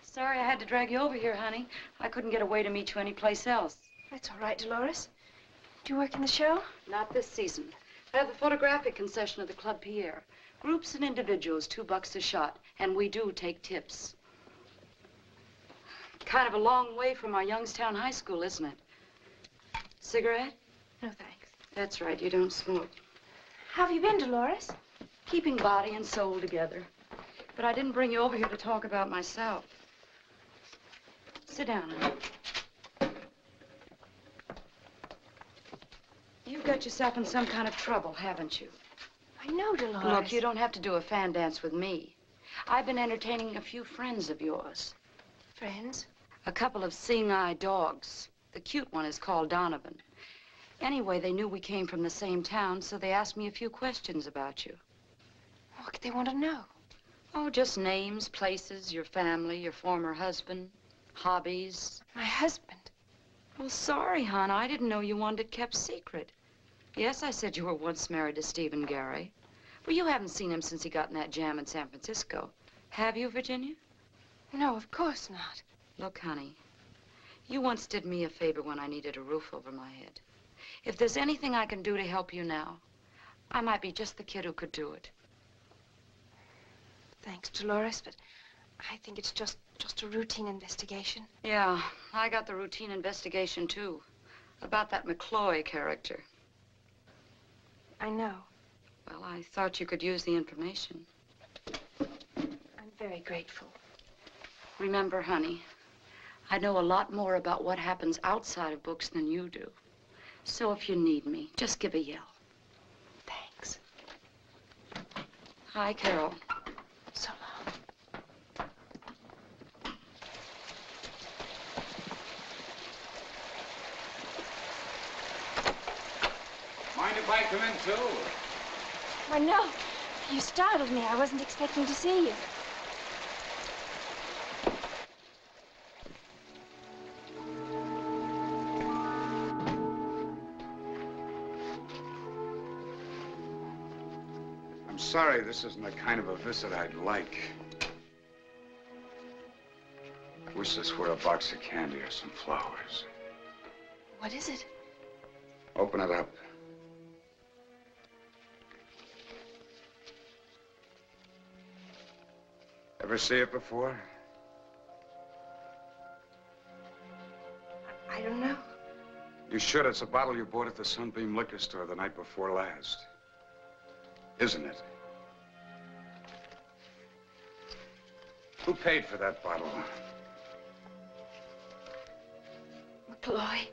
Speaker 21: Sorry I had to drag you over here, honey. I couldn't get away to meet you anyplace else.
Speaker 9: That's all right, Dolores. Do you work in the show?
Speaker 21: Not this season. I have the photographic concession of the Club Pierre. Groups and individuals, $2 a shot, and we do take tips. Kind of a long way from our Youngstown High School, isn't it? Cigarette?
Speaker 9: No, thanks.
Speaker 21: That's right, you don't smoke.
Speaker 9: How have you been, Dolores?
Speaker 21: Keeping body and soul together. But I didn't bring you over here to talk about myself. Sit down, honey. You've got yourself in some kind of trouble, haven't you?
Speaker 9: I know, Dolores.
Speaker 21: Look, you don't have to do a fan dance with me. I've been entertaining a few friends of yours.
Speaker 9: Friends?
Speaker 21: A couple of seeing-eye dogs. The cute one is called Donovan. Anyway, they knew we came from the same town, so they asked me a few questions about you.
Speaker 9: What could they want to know?
Speaker 21: Oh, just names, places, your family, your former husband, hobbies.
Speaker 9: My husband?
Speaker 21: Well, sorry, hon. I didn't know you wanted it kept secret. Yes, I said you were once married to Stephen Gary. Well, you haven't seen him since he got in that jam in San Francisco. Have you, Virginia?
Speaker 9: No, of course not.
Speaker 21: Look, honey, you once did me a favor when I needed a roof over my head. If there's anything I can do to help you now, I might be just the kid who could do it.
Speaker 9: Thanks, Dolores, but I think it's just a routine investigation.
Speaker 21: Yeah, I got the routine investigation, too, about that McCloy character.
Speaker 9: I know.
Speaker 21: Well, I thought you could use the information.
Speaker 9: I'm very grateful.
Speaker 21: Remember, honey, I know a lot more about what happens outside of books than you do. So if you need me, just give a yell.
Speaker 9: Thanks.
Speaker 21: Hi, Carol.
Speaker 9: So long.
Speaker 14: Mind if I come in, too?
Speaker 9: Why, no. You startled me. I wasn't expecting to see you.
Speaker 14: I'm sorry this isn't the kind of a visit I'd like. I wish this were a box of candy or some flowers.
Speaker 9: What is it?
Speaker 14: Open it up. Ever see it before?
Speaker 9: I don't know.
Speaker 14: You should. It's a bottle you bought at the Sunbeam Liquor Store the night before last. Isn't it? Who paid for that bottle?
Speaker 9: McCloy.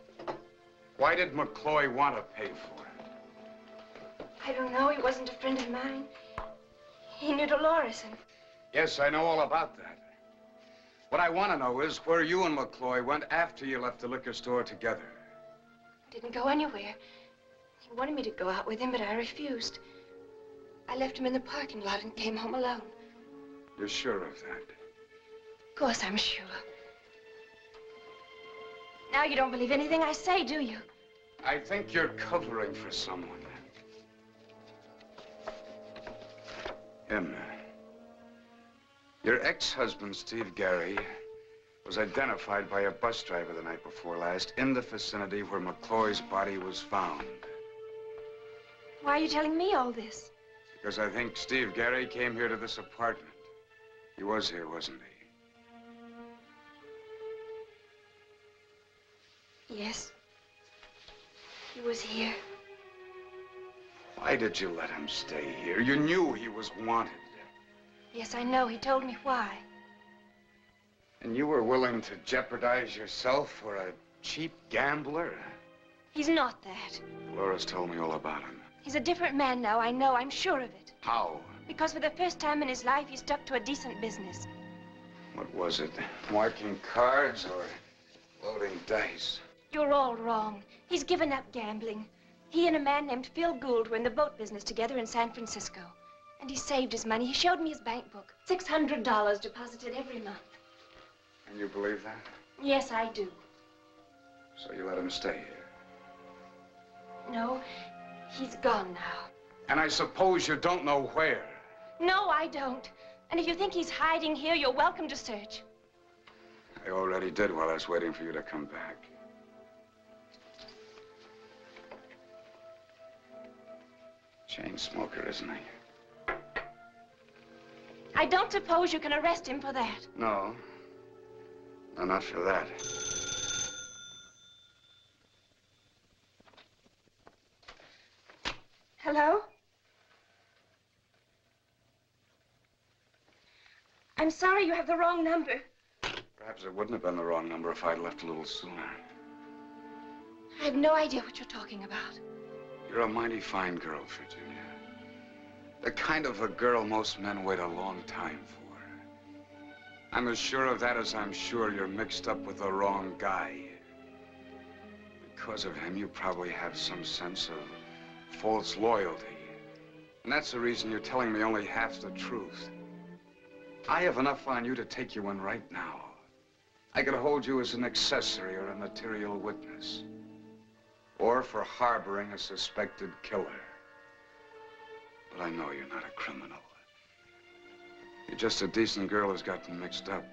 Speaker 14: Why did McCloy want to pay for it?
Speaker 9: I don't know. He wasn't a friend of mine. He knew Dolores, and
Speaker 14: Yes, I know all about that. What I want to know is where you and McCloy went after you left the liquor store together.
Speaker 9: I didn't go anywhere. He wanted me to go out with him, but I refused. I left him in the parking lot and came home alone.
Speaker 14: You're sure of that?
Speaker 9: Of course I'm sure. Now you don't believe anything I say, do you?
Speaker 14: I think you're covering for someone. Him. Your ex-husband, Steve Gary, was identified by a bus driver the night before last in the vicinity where McCloy's body was found.
Speaker 9: Why are you telling me all this?
Speaker 14: Because I think Steve Gary came here to this apartment. He was here, wasn't he?
Speaker 9: Yes. He was here.
Speaker 14: Why did you let him stay here? You knew he was wanted.
Speaker 9: Yes, I know. He told me why.
Speaker 14: And you were willing to jeopardize yourself for a cheap gambler?
Speaker 9: He's not that.
Speaker 14: Laura's told me all about him.
Speaker 9: He's a different man now, I know. I'm sure of it.
Speaker 14: How?
Speaker 9: Because for the first time in his life, he stuck to a decent business.
Speaker 14: What was it? Marking cards or loading dice?
Speaker 9: You're all wrong. He's given up gambling. He and a man named Phil Gould were in the boat business together in San Francisco. And he saved his money. He showed me his bank book. $600 deposited every month.
Speaker 14: And you believe that?
Speaker 9: Yes, I do.
Speaker 14: So you let him stay here?
Speaker 9: No, he's gone now.
Speaker 14: And I suppose you don't know where?
Speaker 9: No, I don't. And if you think he's hiding here, you're welcome to search.
Speaker 14: I already did while I was waiting for you to come back. Chain smoker, isn't he?
Speaker 9: I don't suppose you can arrest him for that.
Speaker 14: No. No, not for that.
Speaker 9: Hello? I'm sorry, you have the wrong number.
Speaker 14: Perhaps it wouldn't have been the wrong number if I'd left a little sooner.
Speaker 9: I have no idea what you're talking about.
Speaker 14: You're a mighty fine girl, Virginia. The kind of a girl most men wait a long time for. I'm as sure of that as I'm sure you're mixed up with the wrong guy. Because of him, you probably have some sense of false loyalty. And that's the reason you're telling me only half the truth. I have enough on you to take you in right now. I could hold you as an accessory or a material witness. Or for harboring a suspected killer. But I know you're not a criminal. You're just a decent girl who's gotten mixed up.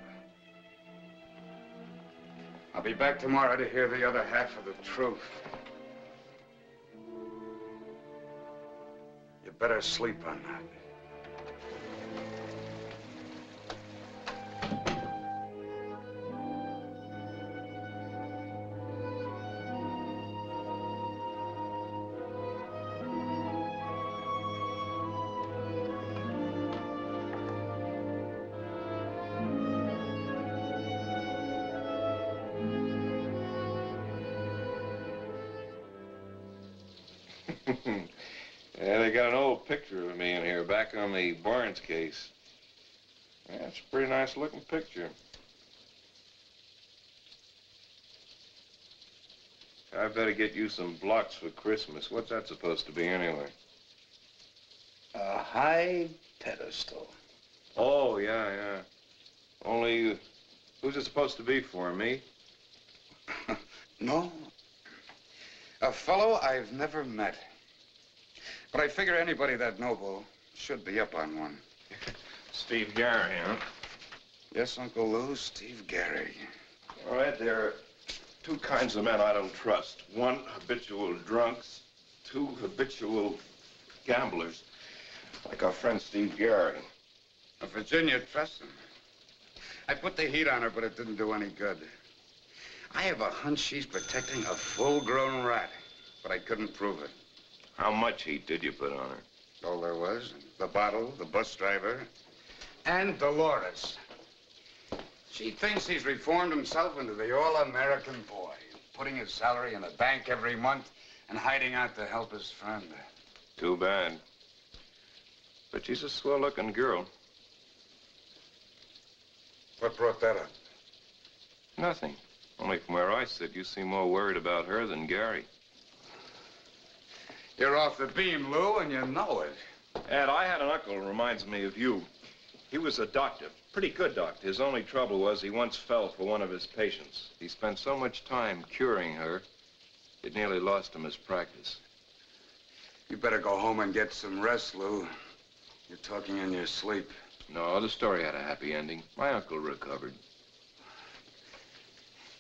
Speaker 14: I'll be back tomorrow to hear the other half of the truth. You better sleep on that.
Speaker 8: Yeah, they got an old picture of me in here, back on the Barnes case. Yeah, it's a pretty nice looking picture. I better get you some blocks for Christmas. What's that supposed to be anyway?
Speaker 2: A high pedestal.
Speaker 8: Oh, yeah. Only, who's it supposed to be for, me?
Speaker 14: No. A fellow I've never met. But I figure anybody that noble should be up on one.
Speaker 8: Steve Gary, huh?
Speaker 14: Yes, Uncle Lou, Steve Gary.
Speaker 8: All right, there are two kinds of men I don't trust. One, habitual drunks. Two, habitual gamblers. Like our friend Steve Gary.
Speaker 14: Virginia trusts him. I put the heat on her, but it didn't do any good. I have a hunch she's protecting a full-grown rat, but I couldn't prove it.
Speaker 8: How much heat did you put on her?
Speaker 14: All there was. The bottle, the bus driver, and Dolores. She thinks he's reformed himself into the all-American boy, putting his salary in a bank every month and hiding out to help his friend.
Speaker 8: Too bad. But she's a swell-looking girl.
Speaker 14: What brought that up?
Speaker 8: Nothing. Only from where I sit, you seem more worried about her than Gary.
Speaker 14: You're off the beam, Lou, and you know it.
Speaker 8: Ed, I had an uncle who reminds me of you. He was a doctor, pretty good doctor. His only trouble was he once fell for one of his patients. He spent so much time curing her, it nearly lost him his practice.
Speaker 14: You better go home and get some rest, Lou. You're talking in your sleep.
Speaker 8: No, the story had a happy ending. My uncle recovered.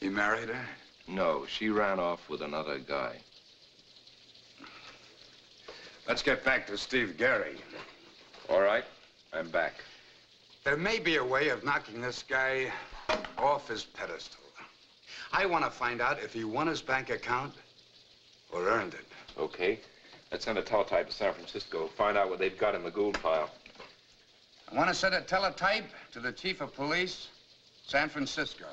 Speaker 14: You married her?
Speaker 8: No, she ran off with another guy.
Speaker 14: Let's get back to Steve Gary.
Speaker 8: All right, I'm back.
Speaker 14: There may be a way of knocking this guy off his pedestal. I want to find out if he won his bank account or earned it.
Speaker 8: Okay. Let's send a teletype to San Francisco. Find out what they've got in the Gould file.
Speaker 14: I want to send a teletype to the chief of police, San Francisco.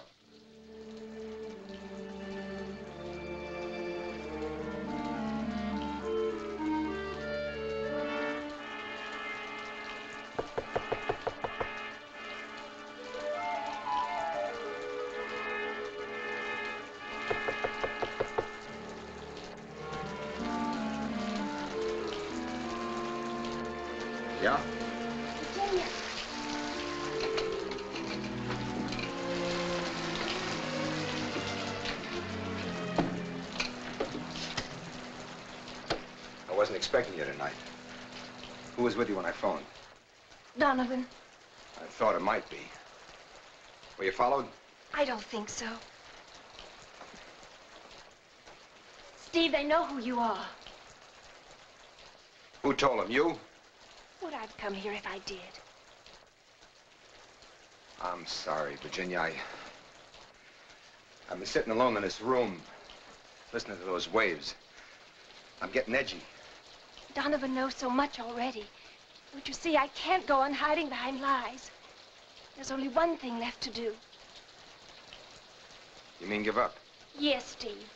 Speaker 1: Yeah?
Speaker 16: Virginia.
Speaker 3: I wasn't expecting you tonight. Who was with you when I phoned?
Speaker 9: Donovan,
Speaker 3: I thought it might be. Were you followed?
Speaker 9: I don't think so. Steve, they know who you are.
Speaker 3: Who told them? You?
Speaker 9: Would I have come here if I did?
Speaker 3: I'm sorry, Virginia. I've been sitting alone in this room, listening to those waves. I'm getting edgy.
Speaker 9: Donovan knows so much already. But you see, I can't go on hiding behind lies. There's only one thing left to do.
Speaker 3: You mean give up?
Speaker 9: Yes, Steve.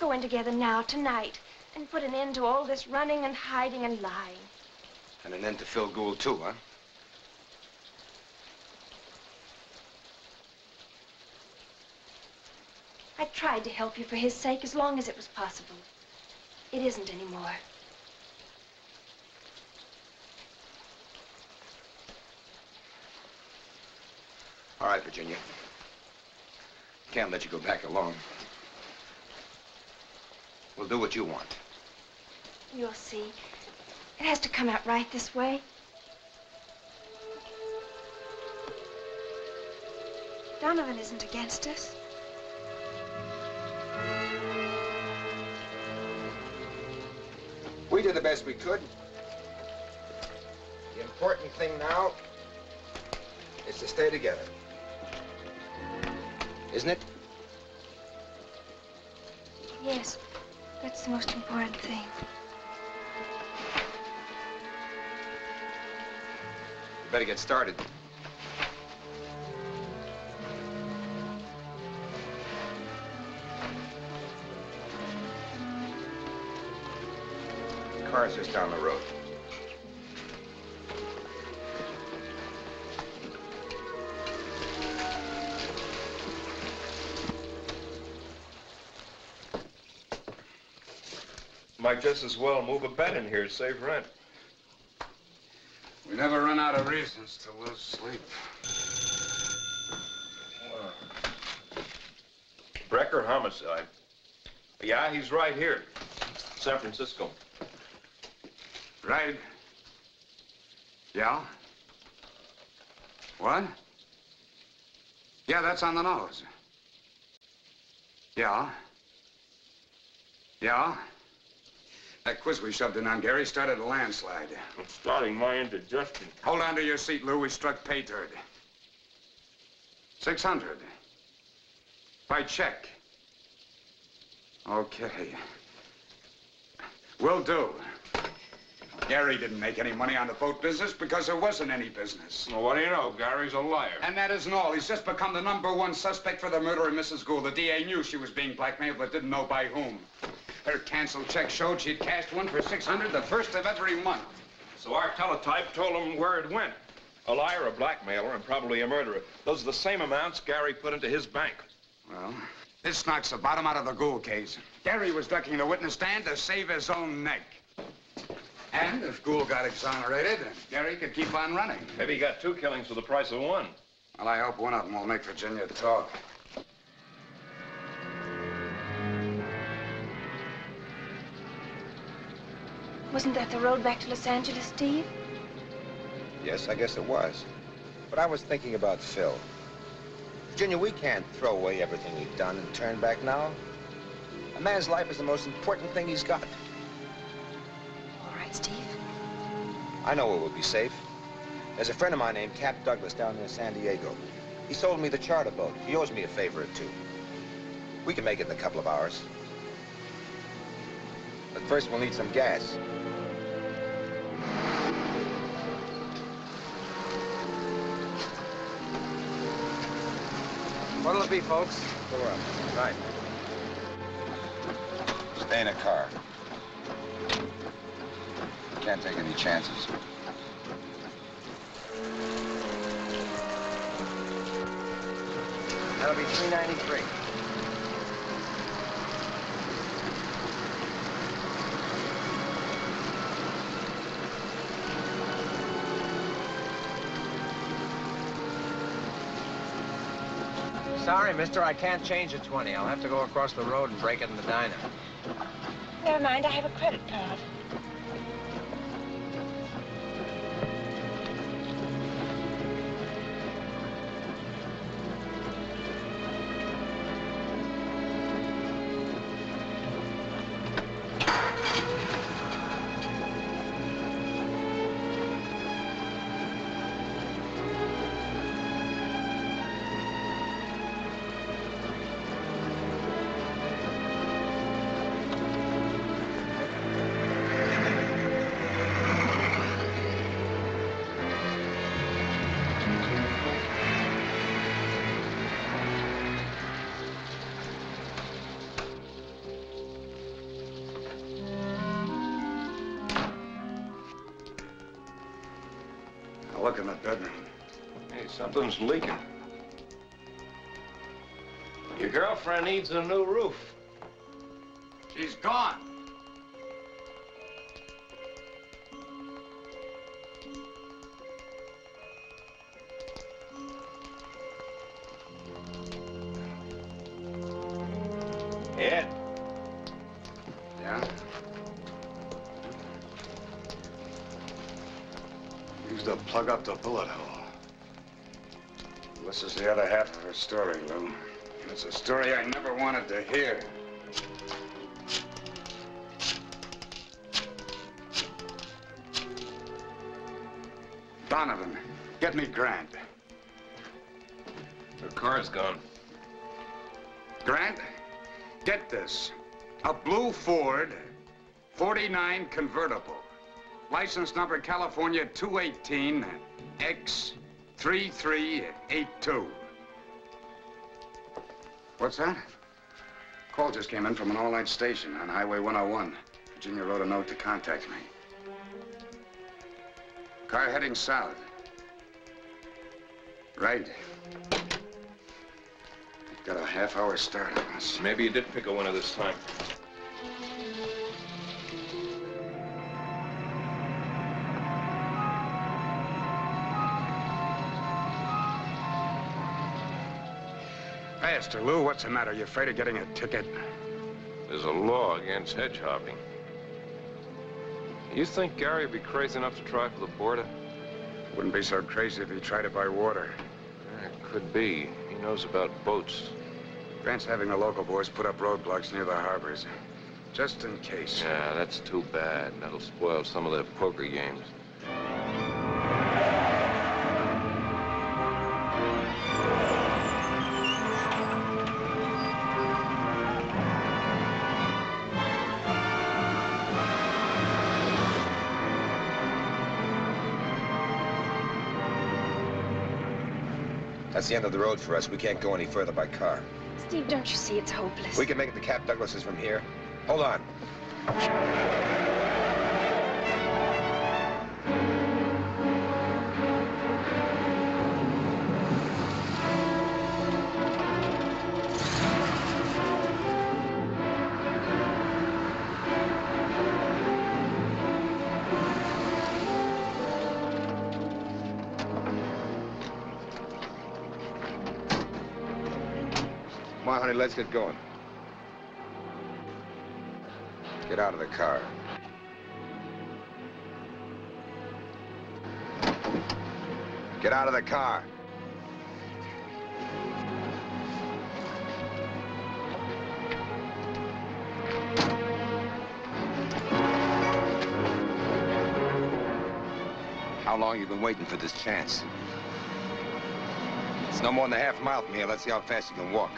Speaker 9: Go in together now, tonight, and put an end to all this running and hiding and lying.
Speaker 3: And an end to Phil Gould, too, huh?
Speaker 9: I tried to help you for his sake as long as it was possible. It isn't anymore.
Speaker 3: All right, Virginia. Can't let you go back alone. We'll do what you want.
Speaker 9: You'll see. It has to come out right this way. Donovan isn't against us.
Speaker 3: We did the best we could. The important thing now is to stay together. Isn't it?
Speaker 9: Yes, that's the most important thing.
Speaker 3: You better get started. The car's just down the road.
Speaker 8: Might just as well move a bed in here to save rent.
Speaker 14: We never run out of reasons to lose sleep.
Speaker 8: Brecker homicide. Yeah, he's right here. San Francisco.
Speaker 14: Right. Yeah? What? Yeah, that's on the nose. Yeah. Yeah? That quiz we shoved in on Gary started a landslide.
Speaker 8: I'm starting my indigestion.
Speaker 14: Hold on to your seat, Lou. We struck pay dirt. 600. By check. Okay. Will do. Gary didn't make any money on the boat business because there wasn't any business.
Speaker 8: Well, what do you know? Gary's a liar.
Speaker 14: And that isn't all. He's just become the #1 suspect for the murder of Mrs. Gould. The DA knew she was being blackmailed, but didn't know by whom. Her canceled check showed she'd cashed one for 600 the first of every month.
Speaker 8: So our teletype told him where it went. A liar, a blackmailer, and probably a murderer. Those are the same amounts Gary put into his bank.
Speaker 14: Well, this knocks the bottom out of the Gould case. Gary was ducking the witness stand to save his own neck. And if Gould got exonerated, Gary could keep on running.
Speaker 8: Maybe he got 2 killings for the price of 1.
Speaker 14: Well, I hope one of them will make Virginia talk.
Speaker 9: Wasn't that the road back to Los Angeles, Steve?
Speaker 3: Yes, I guess it was. But I was thinking about Phil. Virginia, we can't throw away everything we've done and turn back now. A man's life is the most important thing he's got.
Speaker 9: All right, Steve.
Speaker 3: I know it would be safe. There's a friend of mine named Cap Douglas down near San Diego. He sold me the charter boat. He owes me a favor or two. We can make it in a couple of hours. But first, we'll need some gas. What'll it be, folks? Fill her up. Right.
Speaker 14: Stay in a car. Can't take any chances.
Speaker 3: That'll be $3.93.
Speaker 5: Sorry, mister, I can't change the 20. I'll have to go across the road and break it in the diner.
Speaker 9: Never mind, I have a credit card.
Speaker 14: Look in the bedroom.
Speaker 8: Hey, something's leaking. Your girlfriend needs a new roof.
Speaker 14: She's gone.
Speaker 8: Ed.
Speaker 14: Yeah?
Speaker 2: Used to plug up the bullet hole.
Speaker 14: This is the other half of her story, Lou. It's a story I never wanted to hear. Donovan, get me Grant.
Speaker 8: Her car's gone.
Speaker 14: Grant, get this. A blue Ford 49 convertible. License number California 218 X3382. What's that? Call just came in from an all-night station on Highway 101. Virginia wrote a note to contact me. Car heading south. Right. Got a half-hour start on us.
Speaker 8: Maybe you did pick a winner this time.
Speaker 14: Faster, Lou. What's the matter? You afraid of getting a ticket?
Speaker 8: There's a law against hedge hopping. You think Gary would be crazy enough to try for the border?
Speaker 14: Wouldn't be so crazy if he tried it by water.
Speaker 8: Could be. He knows about boats.
Speaker 14: Grant's having the local boys put up roadblocks near the harbors. Just in case.
Speaker 8: Yeah, that's too bad. That'll spoil some of their poker games.
Speaker 3: That's the end of the road for us. We can't go any further by car.
Speaker 9: Steve, don't you see it's hopeless?
Speaker 3: We can make it to Cap Douglas's from here. Hold on. Come on, honey, let's get going. Get out of the car. Get out of the car. How how long you've been waiting for this chance. It's no more than a half mile from here. Let's see how fast you can walk.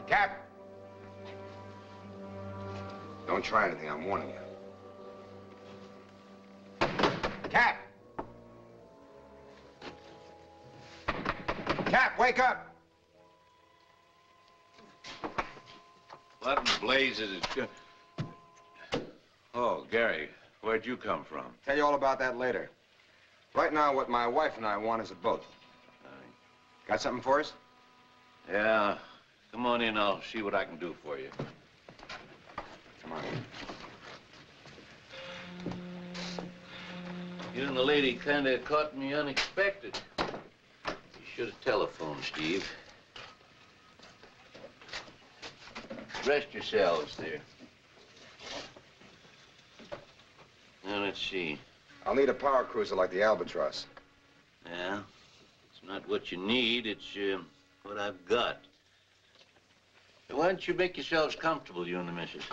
Speaker 3: Cap! Don't try anything, I'm warning you. Cap! Cap, wake up!
Speaker 12: What in blazes is... Oh, Gary, where'd you come from?
Speaker 3: Tell you all about that later. Right now, what my wife and I want is a boat. Got something for us?
Speaker 12: Yeah. Come on in, I'll see what I can do for you.
Speaker 3: Come on.
Speaker 12: You and the lady kind of caught me unexpected. You should have telephoned, Steve. Rest yourselves there. Now, let's see.
Speaker 3: I'll need a power cruiser like the Albatross.
Speaker 12: Yeah? It's not what you need, it's what I've got. Why don't you make yourselves comfortable, you and the missus?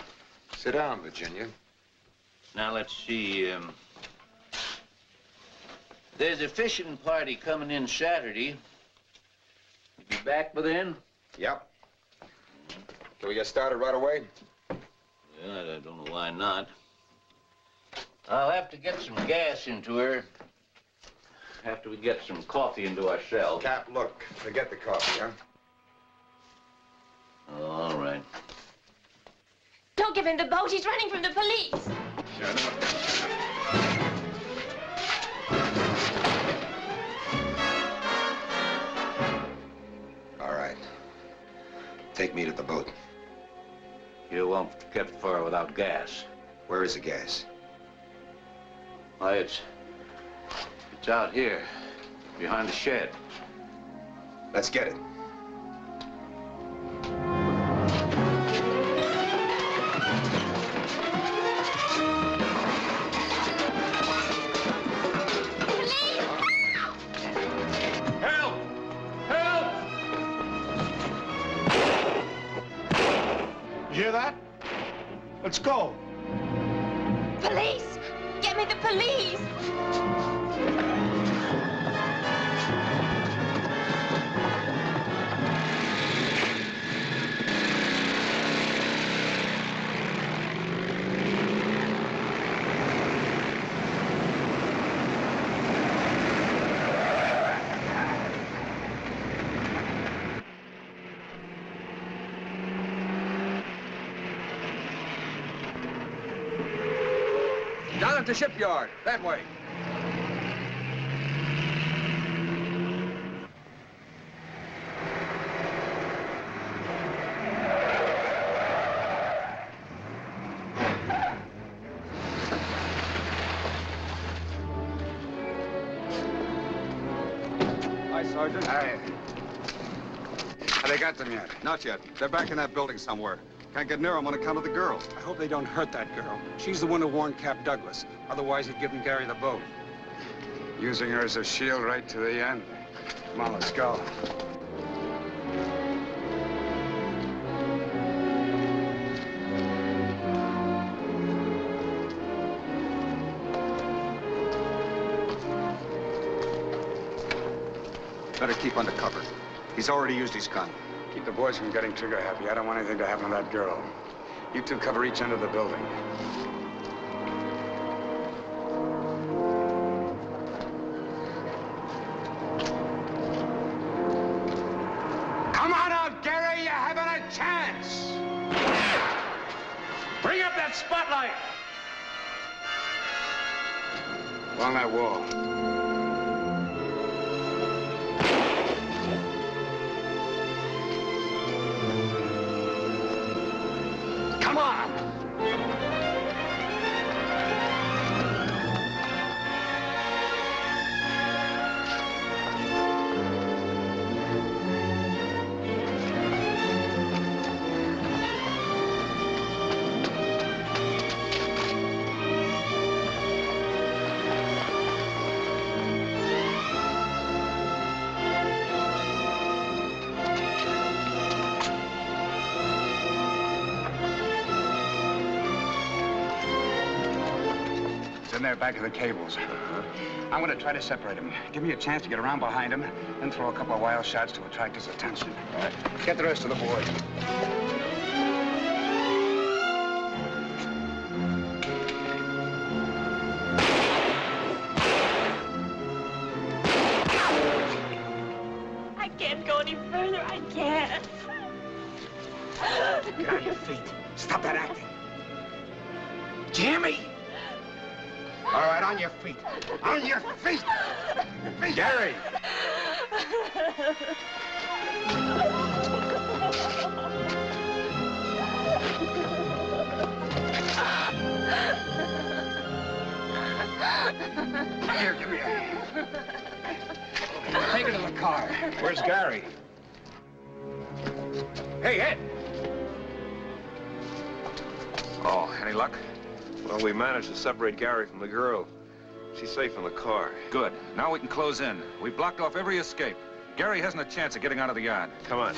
Speaker 3: Sit down, Virginia.
Speaker 12: Now, let's see. There's a fishing party coming in Saturday. You be back by then?
Speaker 3: Yep. Can we get started right away?
Speaker 12: Yeah, I don't know why not. I'll have to get some gas into her after we get some coffee into ourselves.
Speaker 3: Cap, look, forget the coffee, huh?
Speaker 12: Oh, all right.
Speaker 16: Don't give him the boat. He's running from the police.
Speaker 3: Shut up. All right. Take me to the boat.
Speaker 12: You won't get far without gas.
Speaker 3: Where is the gas?
Speaker 12: Why, it's out here, behind the shed.
Speaker 3: Let's get it.
Speaker 22: You hear that? Let's go.
Speaker 16: Police! Get me the police!
Speaker 3: Down at the shipyard, that way.
Speaker 2: Hi, Sergeant.
Speaker 14: Hi. Have they got them yet?
Speaker 2: Not yet. They're back in that building somewhere. Can't get near them on account of the girl.
Speaker 13: I hope they don't hurt that girl. She's the one who warned Cap Douglas. Otherwise, he'd given Gary the boat.
Speaker 14: Using her as a shield right to the end. Come on, let's go.
Speaker 2: Better keep under cover. He's already used his gun.
Speaker 14: Keep the boys from getting trigger happy. I don't want anything to happen to that girl. You two cover each end of the building.
Speaker 11: Come on out, Gary. You haven't a chance. Bring up that spotlight.
Speaker 14: Along that wall.
Speaker 11: Come on.
Speaker 14: in there back of the cables. I'm going to try to separate him. Give me a chance to get around behind him, then throw a couple of wild shots to attract his attention. All right. Get the rest of the boys.
Speaker 17: I can't go any further. I can't.
Speaker 22: Get on your feet. Stop that acting. Jimmy! All right, on your feet. On your feet!
Speaker 14: Gary! Here, give me a hand. Take her to the car.
Speaker 8: Where's Gary?
Speaker 14: Hey, Ed!
Speaker 8: Oh, any luck? Well, we managed to separate Gary from the girl. She's safe in the car.
Speaker 14: Good. Now we can close in. We blocked off every escape. Gary hasn't a chance of getting out of the yard.
Speaker 8: Come on.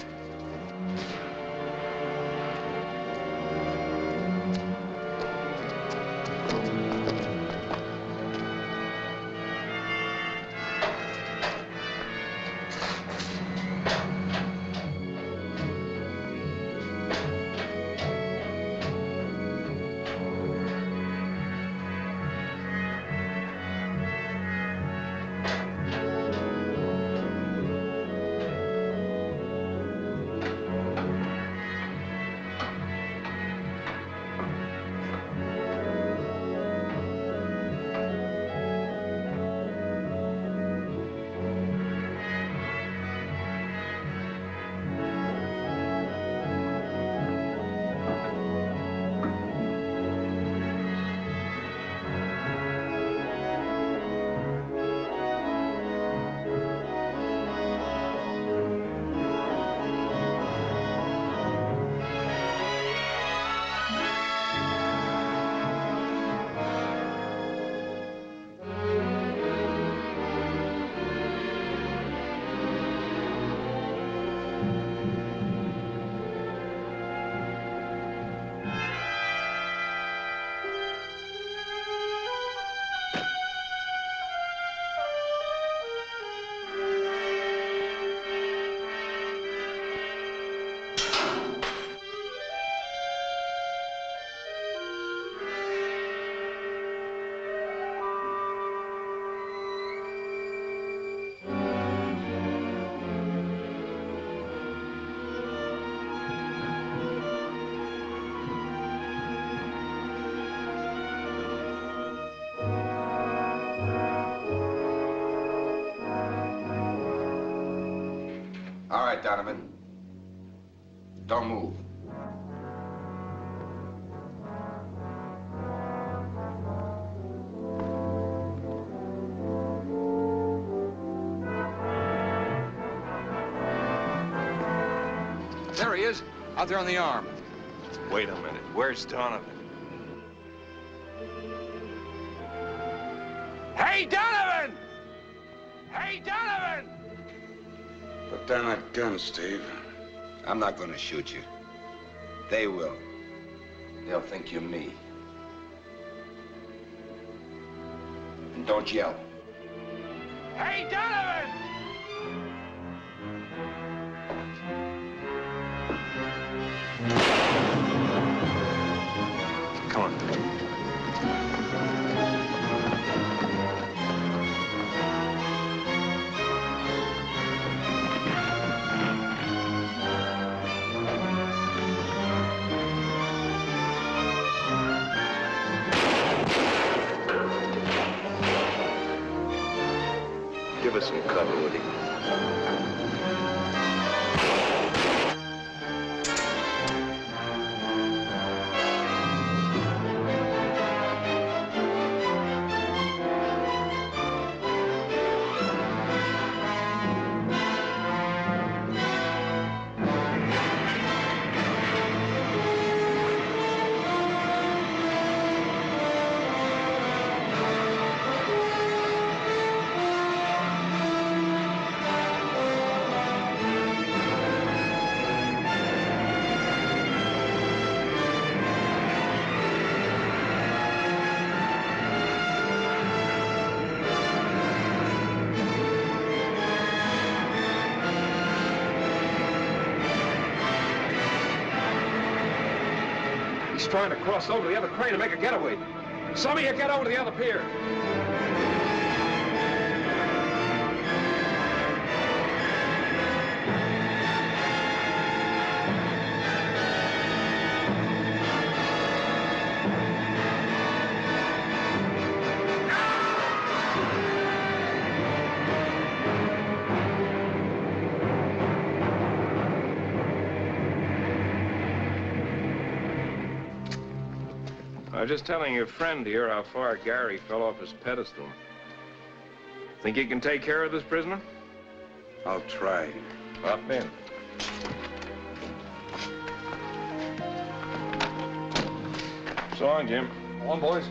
Speaker 3: All right, Donovan. Don't move.
Speaker 14: There he is, out there on the arm.
Speaker 8: Wait a minute. Where's Donovan?
Speaker 14: Hey, Donovan! Hey, Donovan! Put down that gun, Steve.
Speaker 3: I'm not going to shoot you. They will. They'll think you're me. And don't yell.
Speaker 14: Hey, Donovan!
Speaker 8: Come on. Give us some cover, would you? trying to cross over to the other crane and make a getaway. Some of you get over to the other pier. I was just telling your friend here how far Gary fell off his pedestal. Think you can take care of this prisoner?
Speaker 14: I'll try.
Speaker 8: Hop in. So long, Jim.
Speaker 2: Go on, boys.